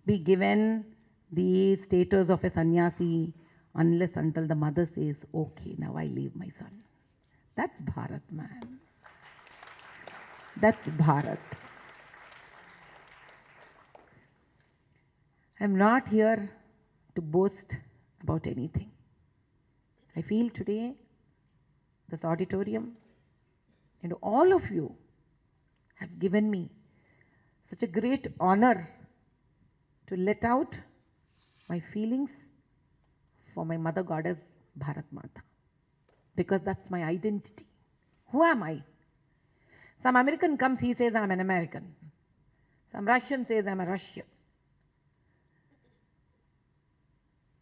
be given the status of a sannyasi unless until the mother says, okay, now I leave my son. That's Bharat, man. That's Bharat. I'm not here to boast about anything. I feel today this auditorium and all of you have given me such a great honor to let out my feelings for my mother goddess Bharat Mata, because that's my identity. Who am I? Some American comes, he says I'm an American. Some Russian says I'm a Russian.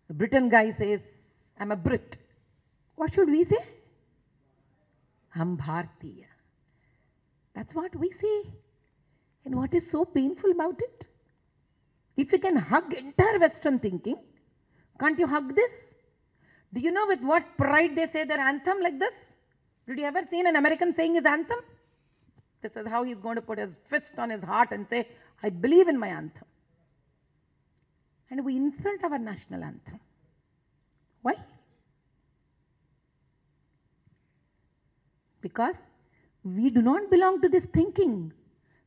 The Britain guy says I'm a Brit. What should we say? I'm Bharatiya. That's what we say. And what is so painful about it? If you can hug entire Western thinking, can't you hug this? Do you know with what pride they say their anthem like this? Did you ever seen an American saying his anthem? This is how he's going to put his fist on his heart and say, I believe in my anthem. And we insult our national anthem. Why? Because we do not belong to this thinking.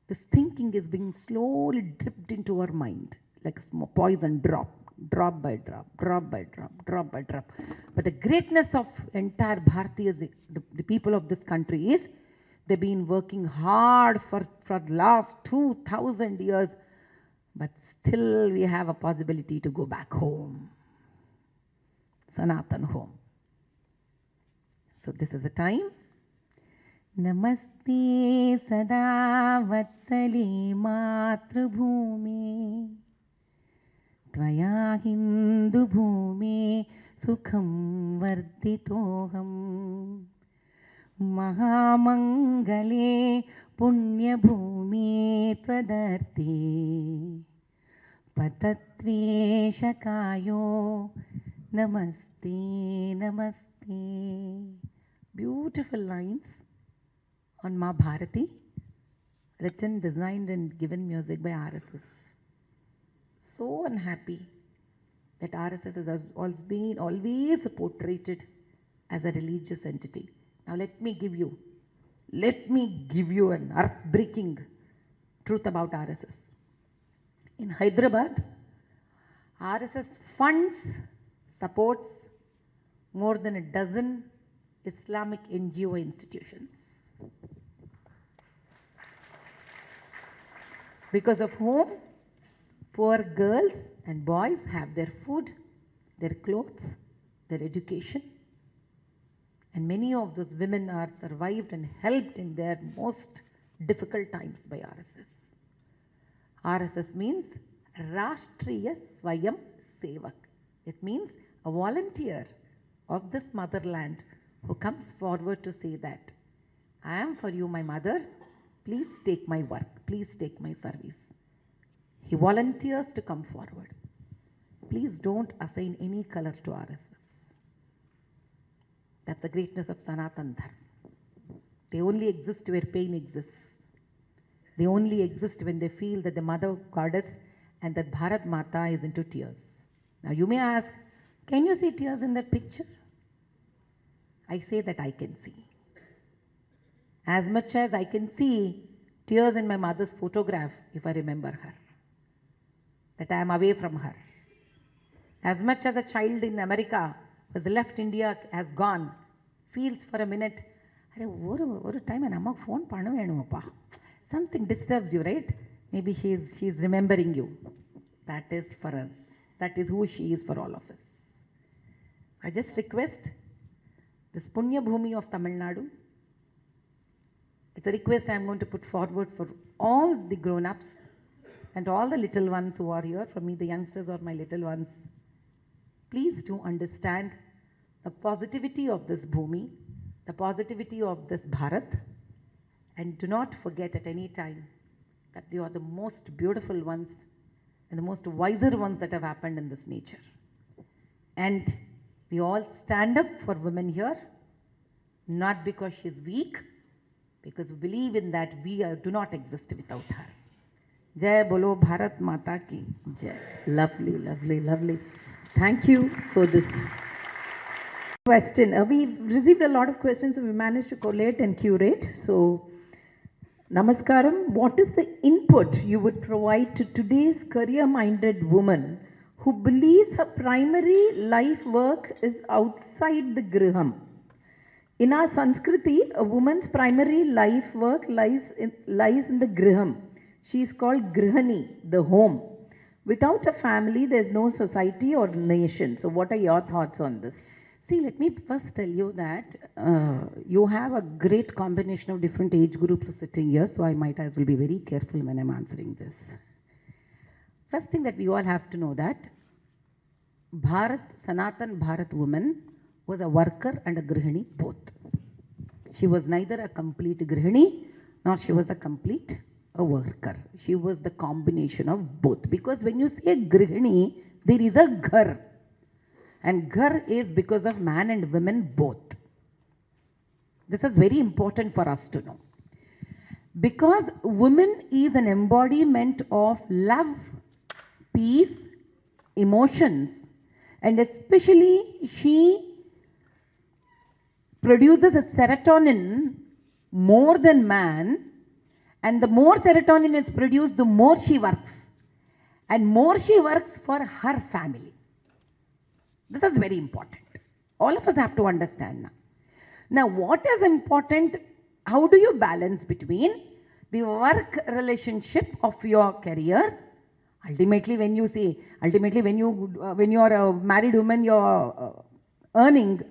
This thinking is being slowly dripped into our mind like a small poison drop, drop by drop, drop by drop, drop by drop. But the greatness of entire Bharatiya, the people of this country is, they've been working hard for the last 2,000 years, but still we have a possibility to go back home. Sanatan home. So this is the time. Namaste sada vatsali matrabhume tvaya hindu bhume sukham varditoham mahamangale punyabhume tvadarthe patatveshakayo namaste namaste. Beautiful lines on Ma Bharati, written, designed and given music by RSS. So unhappy that RSS has always portrayed as a religious entity. Now let me give you an earth-breaking truth about RSS. In Hyderabad, RSS funds, supports more than a dozen Islamic NGO institutions, because of whom poor girls and boys have their food, their clothes, their education. And many of those women are survived and helped in their most difficult times by RSS. RSS means Rashtriya Swayam Sevak. It means a volunteer of this motherland who comes forward to say that, I am for you, my mother, please take my work, please take my service. He volunteers to come forward. please don't assign any color to RSS. That's the greatness of Sanatan Dharma. They only exist where pain exists. They only exist when they feel that the mother goddess and that Bharat Mata is into tears. Now you may ask, can you see tears in that picture? I say that I can see. As much as I can see tears in my mother's photograph if I remember her, that I am away from her. As much as a child in America who has left India, has gone, feels for a minute, one time an amma phone pannuvenumappa. Something disturbs you, right? Maybe she is remembering you. That is for us. That is who she is for all of us. I just request this Punya Bhumi of Tamil Nadu. It's a request I am going to put forward for all the grown-ups and all the little ones who are here, for me the youngsters or my little ones. Please do understand the positivity of this Bhumi, the positivity of this Bharat, and do not forget at any time that you are the most beautiful ones and the most wiser ones that have happened in this nature. And we all stand up for women here, not because she is weak, because we believe in that we do not exist without her. Jai Bolo Bharat Mata Ki Jai. Lovely, lovely, lovely. Thank you for this question. We've received a lot of questions, so we managed to collate and curate. So, Namaskaram, what is the input you would provide to today's career-minded woman who believes her primary life work is outside the griham? In our Sanskriti, a woman's primary life work lies in the griham. She is called grihani, the home. Without a family, there is no society or nation. So what are your thoughts on this? See, let me first tell you that you have a great combination of different age groups sitting here, so I might as well be very careful when I'm answering this. First thing that we all have to know that Sanatan Bharat woman was a worker and a grihani both. She was neither a complete grihani nor she was a complete worker. She was the combination of both. Because when you say grihani, there is a ghar. And ghar is because of man and women both. This is very important for us to know. Because woman is an embodiment of love, peace, emotions, and especially she produces a serotonin more than man, and the more serotonin is produced, the more she works. And more she works for her family. This is very important. All of us have to understand now. Now, what is important? How do you balance between the work relationship of your career? Ultimately, when you are a married woman, you're earning.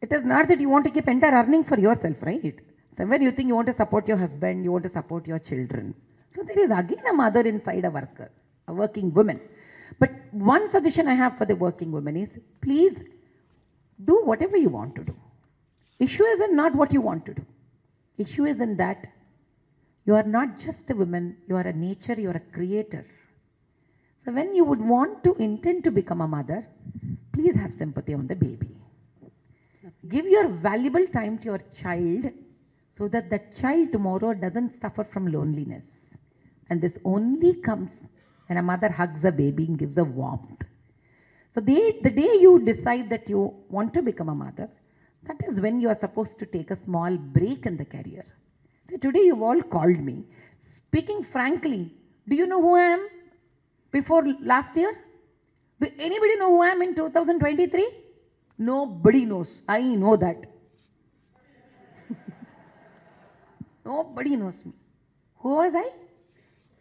It is not that you want to keep entire earning for yourself, right? Somewhere you think you want to support your husband, you want to support your children. So there is again a mother inside a worker, a working woman. But one suggestion I have for the working woman is, please do whatever you want to do. Issue is not what you want to do. Issue is in that you are not just a woman, you are a nature, you are a creator. So when you would want to intend to become a mother, please have sympathy on the baby. Give your valuable time to your child so that that child tomorrow doesn't suffer from loneliness. And this only comes when a mother hugs a baby and gives a warmth. So the day you decide that you want to become a mother, that is when you are supposed to take a small break in the career. See, today you've all called me. Speaking frankly, do you know who I am before last year? Will anybody know who I am in 2023? Nobody knows. I know that. Nobody knows me. Who was I?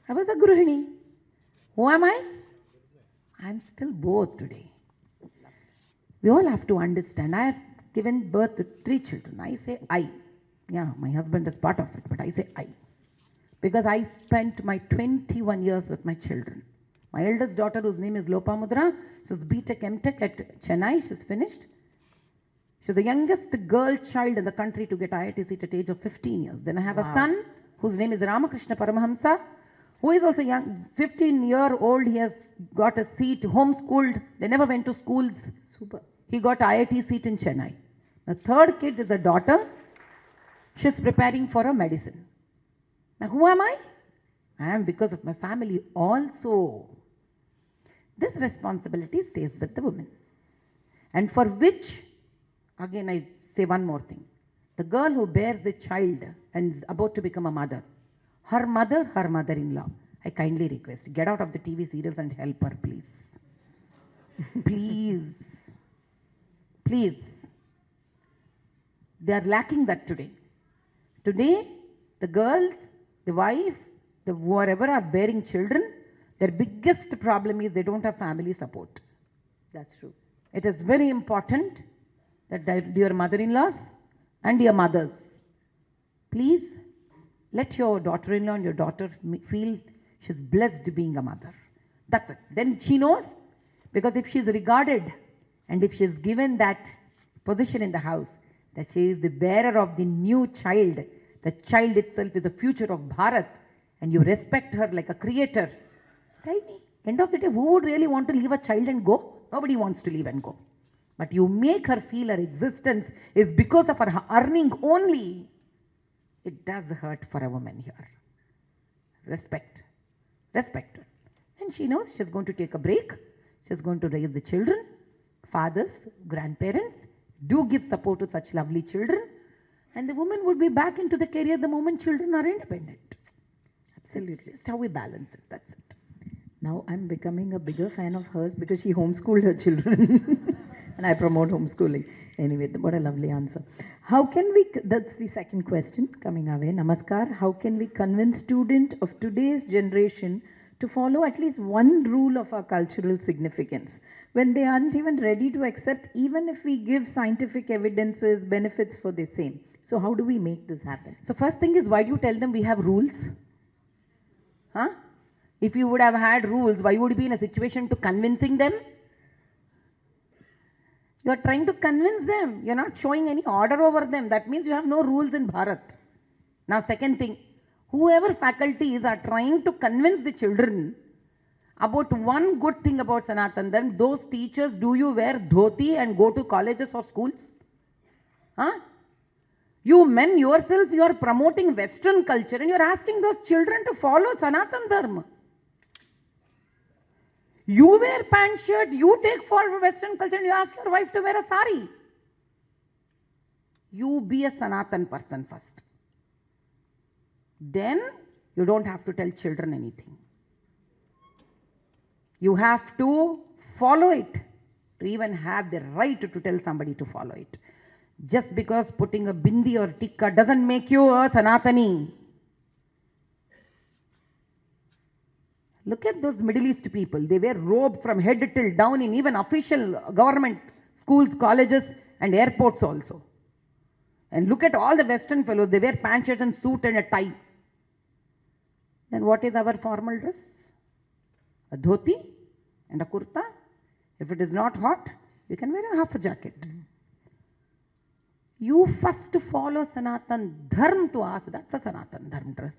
I was a Gruhini. Who am I? I am still both today. We all have to understand. I have given birth to 3 children. I say I. Yeah, my husband is part of it, but I say I. Because I spent my 21 years with my children. My eldest daughter, whose name is Lopamudra, she's BTech, MTech at Chennai. She's finished. She's the youngest girl child in the country to get IIT seat at age of 15 years. Then I have a son whose name is Ramakrishna Paramahamsa, who is also young, 15-year-old, he has got a seat, homeschooled, they never went to schools. Super. He got IIT seat in Chennai. The third kid is a daughter. She's preparing for a medicine. Now who am I? I am because of my family also. This responsibility stays with the woman. And for which, again I say one more thing. The girl who bears a child and is about to become a mother, her mother-in-law, I kindly request, get out of the TV serials and help her, please. Please. Please. They are lacking that today. Today, the girls, the wife, the whoever are bearing children, their biggest problem is they don't have family support. That's true. It is very important that dear mother-in-laws and your mothers, please let your daughter-in-law and your daughter feel she's blessed being a mother. That's it. Then she knows, because if she's regarded and if she's given that position in the house, that she is the bearer of the new child, the child itself is the future of Bharat, and you respect her like a creator. Tell me, end of the day, who would really want to leave a child and go? Nobody wants to leave and go. But you make her feel her existence is because of her earning only. It does hurt for a woman here. Respect. Respect her. And she knows she's going to take a break. She's going to raise the children. Fathers, grandparents, do give support to such lovely children. And the woman would be back into the career the moment children are independent. Absolutely. That's how we balance it. That's it. Now I'm becoming a bigger fan of hers because she homeschooled her children. And I promote homeschooling. Anyway, what a lovely answer. How can we, that's the second question coming our way. Namaskar. How can we convince students of today's generation to follow at least one rule of our cultural significance when they aren't even ready to accept, even if we give scientific evidences, benefits for the same? So how do we make this happen? So first thing is, why do you tell them we have rules? Huh? If you would have had rules, why would you be in a situation to convincing them? You are trying to convince them. You are not showing any order over them. That means you have no rules in Bharat. Now second thing, whoever faculties are trying to convince the children about one good thing about Sanatan Dharma, those teachers, do you wear dhoti and go to colleges or schools? Huh? You men yourself, you are promoting Western culture and you are asking those children to follow Sanatan Dharma. You wear pant shirt, you take for Western culture and you ask your wife to wear a sari. You be a Sanatan person first. Then you don't have to tell children anything. You have to follow it to even have the right to tell somebody to follow it. Just because putting a bindi or tikka doesn't make you a Sanatani. Look at those Middle East people. They wear robe from head till down in even official government schools, colleges and airports also. And look at all the Western fellows. They wear pant shirt and suit and a tie. Then what is our formal dress? A dhoti and a kurta. If it is not hot, you can wear a half a jacket. You first follow Sanatan Dharma to ask. That's a Sanatan Dharma dress.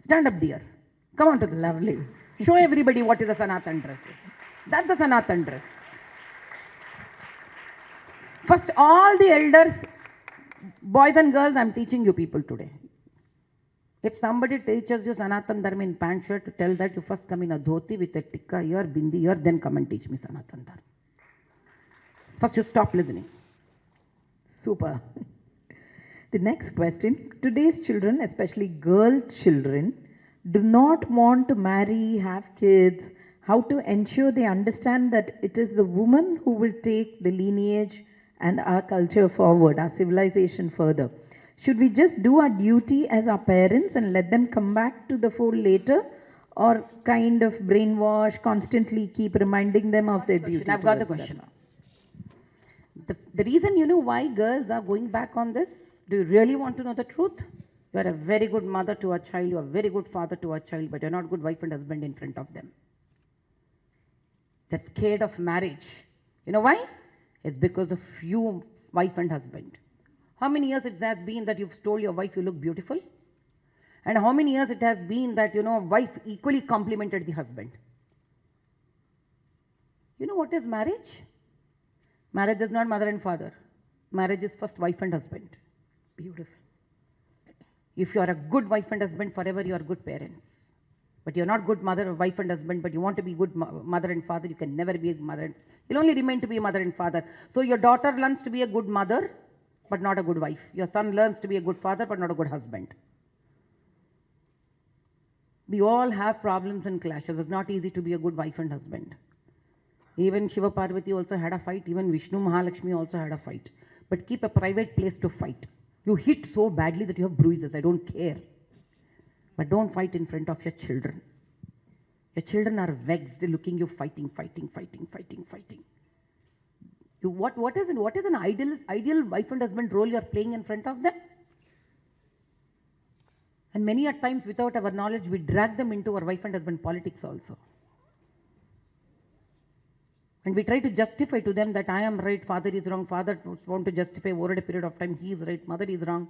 Stand up, dear. Come on to the lovely. Show everybody what is a Sanatan dress is. That's a Sanatan dress. First, all the elders, boys and girls, I'm teaching you people today. If somebody teaches you Sanatan Dharma in pant shirt, tell that you first come in a dhoti with a tikka here, bindi here, then come and teach me Sanatan Dharma. First you stop listening. Super. The next question. Today's children, especially girl children, do not want to marry, have kids. How to ensure they understand that it is the woman who will take the lineage and our culture forward, our civilization further? Should we just do our duty as our parents and let them come back to the fold later, or kind of brainwash, constantly keep reminding them of their duty? I've got the question. The reason you know why girls are going back on this, do you really want to know the truth? You are a very good mother to a child, you are a very good father to a child, but you are not good wife and husband in front of them. They're scared of marriage. You know why? It's because of you, wife and husband. How many years it has been that you've told your wife you look beautiful? And how many years it has been that, wife equally complemented the husband. You know what is marriage? Marriage is not mother and father. Marriage is first wife and husband. Beautiful. If you are a good wife and husband, forever you are good parents. But you're not good mother, wife and husband, but you want to be good mother and father, you can never be a mother. You'll only remain to be a mother and father. So your daughter learns to be a good mother, but not a good wife. Your son learns to be a good father, but not a good husband. We all have problems and clashes. It's not easy to be a good wife and husband. Even Shiva Parvati also had a fight. Even Vishnu Mahalakshmi also had a fight. But keep a private place to fight. You hit so badly that you have bruises. I don't care. But don't fight in front of your children. Your children are vexed looking you fighting. What is an ideal wife and husband role you are playing in front of them? And many a times without our knowledge, we drag them into our wife and husband politics also. And we try to justify to them that I am right, father is wrong, father want to justify over a period of time, he is right, mother is wrong.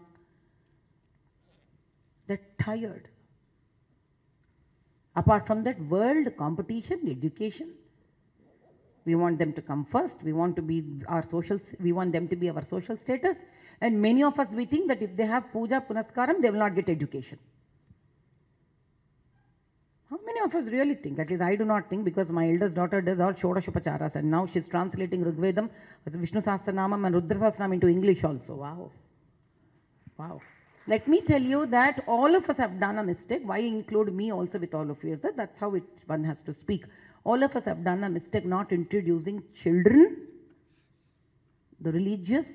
They're tired. Apart from that, world, competition, education, we want them to come first, we want them to be our social status. And many of us, we think that if they have puja, punaskaram, they will not get education. How many of us really think? At least I do not think, because my eldest daughter does all Shodashopacharas, and now she's translating Rigvedam, Vishnu Sahasranamam and Rudra Sahasranamam into English also. Wow. Wow. Let me tell you that all of us have done a mistake. Why include me also with all of you? That's how one has to speak. All of us have done a mistake not introducing children the religious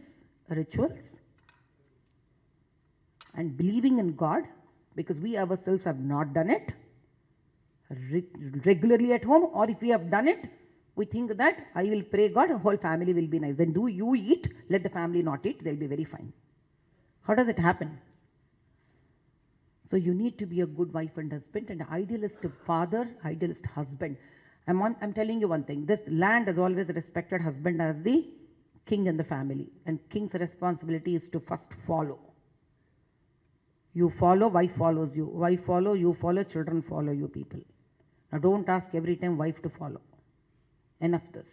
rituals and believing in God, because we ourselves have not done it regularly at home, or if we have done it, we think that I will pray God, the whole family will be nice. Then do you eat, let the family not eat, they'll be very fine. How does it happen? So you need to be a good wife and husband, and idealist father, idealist husband. I'm telling you one thing, this land has always respected husband as the king in the family, and king's responsibility is to first follow. You follow, wife follows you. Wife follow, you follow, children follow you people. Now don't ask every time wife to follow. Enough this.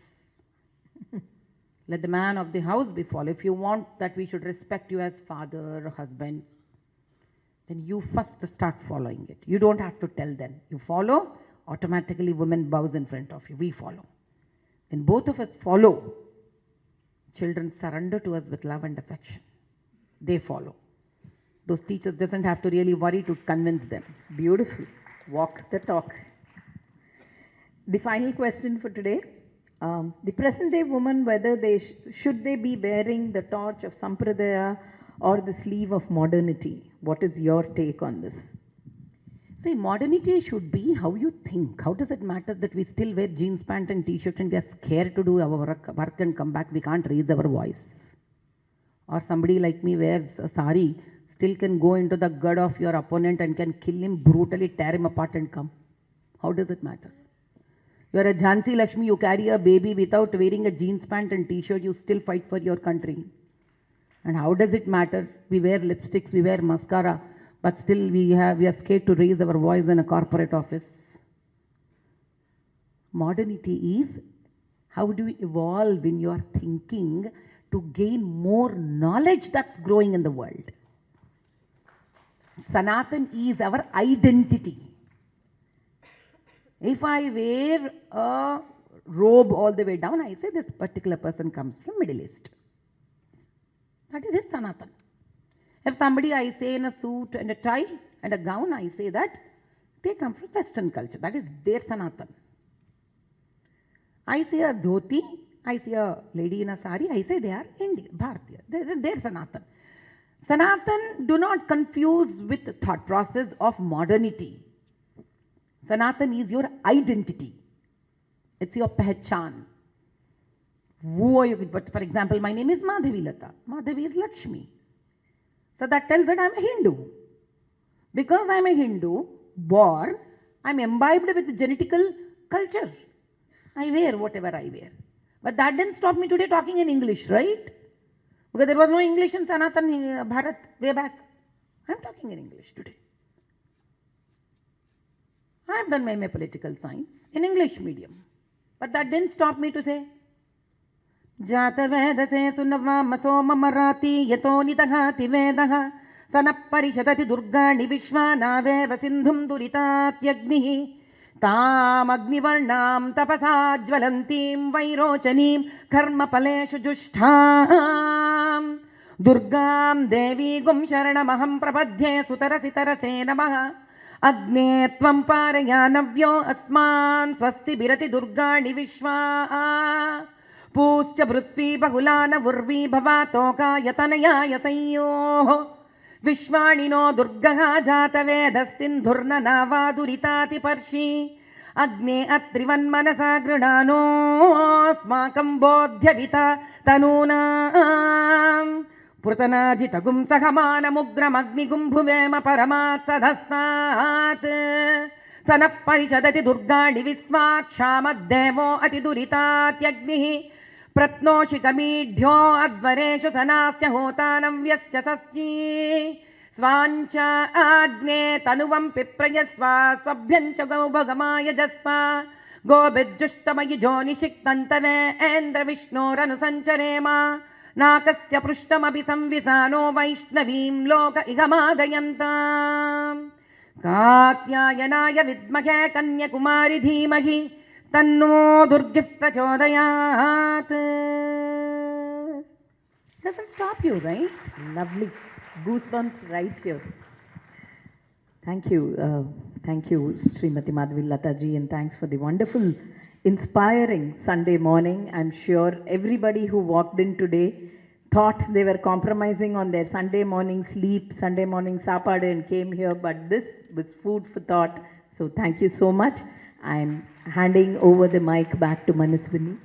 Let the man of the house be follow. If you want that we should respect you as father or husband, then you first start following it. You don't have to tell them. You follow, automatically women bows in front of you. We follow. When both of us follow, children surrender to us with love and affection. They follow. Those teachers doesn't have to really worry to convince them. Beautiful. Walk the talk. The final question for today. The present day woman, whether should they be bearing the torch of Sampradaya or the sleeve of modernity? What is your take on this? See, modernity should be how you think. How does it matter that we still wear jeans pant and t-shirt and we are scared to do our work and come back? We can't raise our voice. Or somebody like me wears a sari, still can go into the gut of your opponent and can kill him, brutally tear him apart and come. How does it matter? You are a Jhansi Lakshmi, you carry a baby without wearing a jeans pant and t-shirt, you still fight for your country. And how does it matter? We wear lipsticks, we wear mascara, but still we are scared to raise our voice in a corporate office. Modernity is how do we evolve in your thinking to gain more knowledge that's growing in the world. Sanatan is our identity. If I wear a robe all the way down, I say this particular person comes from Middle East. That is his Sanatan. If somebody I say in a suit and a tie and a gown, I say that they come from Western culture. That is their Sanatan. I say a dhoti, I see a lady in a sari, I say they are Indian, Bharatiya. They are Sanatan. Sanatan, do not confuse with the thought process of modernity. Sanatan is your identity. It's your pehchan. Who are you? But for example, my name is Madhavi Latha. Madhavi is Lakshmi. So that tells that I'm a Hindu. Because I'm a Hindu, born, I'm imbibed with the genetical culture. I wear whatever I wear. But that didn't stop me today talking in English, right? Because there was no English in Sanatan Bharat way back. I'm talking in English today. I've done my political science in English medium. But that didn't stop me to say, Jata Vedase Sunava Soma Marati Yato Nitahati Vedaha Sanapparishadati Durgani Vishwanaveva Sindhum Duritatyagnihi Tam Agnivarnam Tapasa Jvalantim Vairochanim Karma Paleshu Jushtham Durgam Devi Gum Sharanamaham Prapadhye Sutarasitarase Namaha Agne Tvam Parayanavyo Asman Swasti Birati Durgani Vishwa Puscha Brutvi Bahulana Vurvi Bhavatoka Yatanaya Yasayo Vishwanino Durgaha Jata Veda Sindhurna Nava Duritati Parshi Agne Atrivan Manasa Granano Smakam Bodhyavita Tanuna Purtanajitagum Sahamana Mugram Agnigum Bhuvema Paramat Sadhastat Sanapparishadati Durgani Visvakshamad Devo Ati Duritatyagnihi Pratnoshikamidhyo Advareshu Sanasya Hotanam Vyasya Saschi Svancha Agne Tanuvam Piprayasva Swabhyancha Gaubhagamaya Jasva Gobidjushtamaya Joni Shiktantave Endra Vishnoranu Sancharema Nakasya Prushtamabi Samvisano Vaishnavim Loka Igamadayanta Katyayanaya Vidmahe Kanyakumari Dhimahi Tanno Durgif Prachodayat. Doesn't stop you, right? Lovely. Goosebumps right here. Thank you. Thank you, Srimati Madhavi Latha ji, and thanks for the wonderful, inspiring Sunday morning. I'm sure everybody who walked in today thought they were compromising on their Sunday morning sleep, Sunday morning sapad, and came here, but this was food for thought. So thank you so much. I'm handing over the mic back to Manaswini.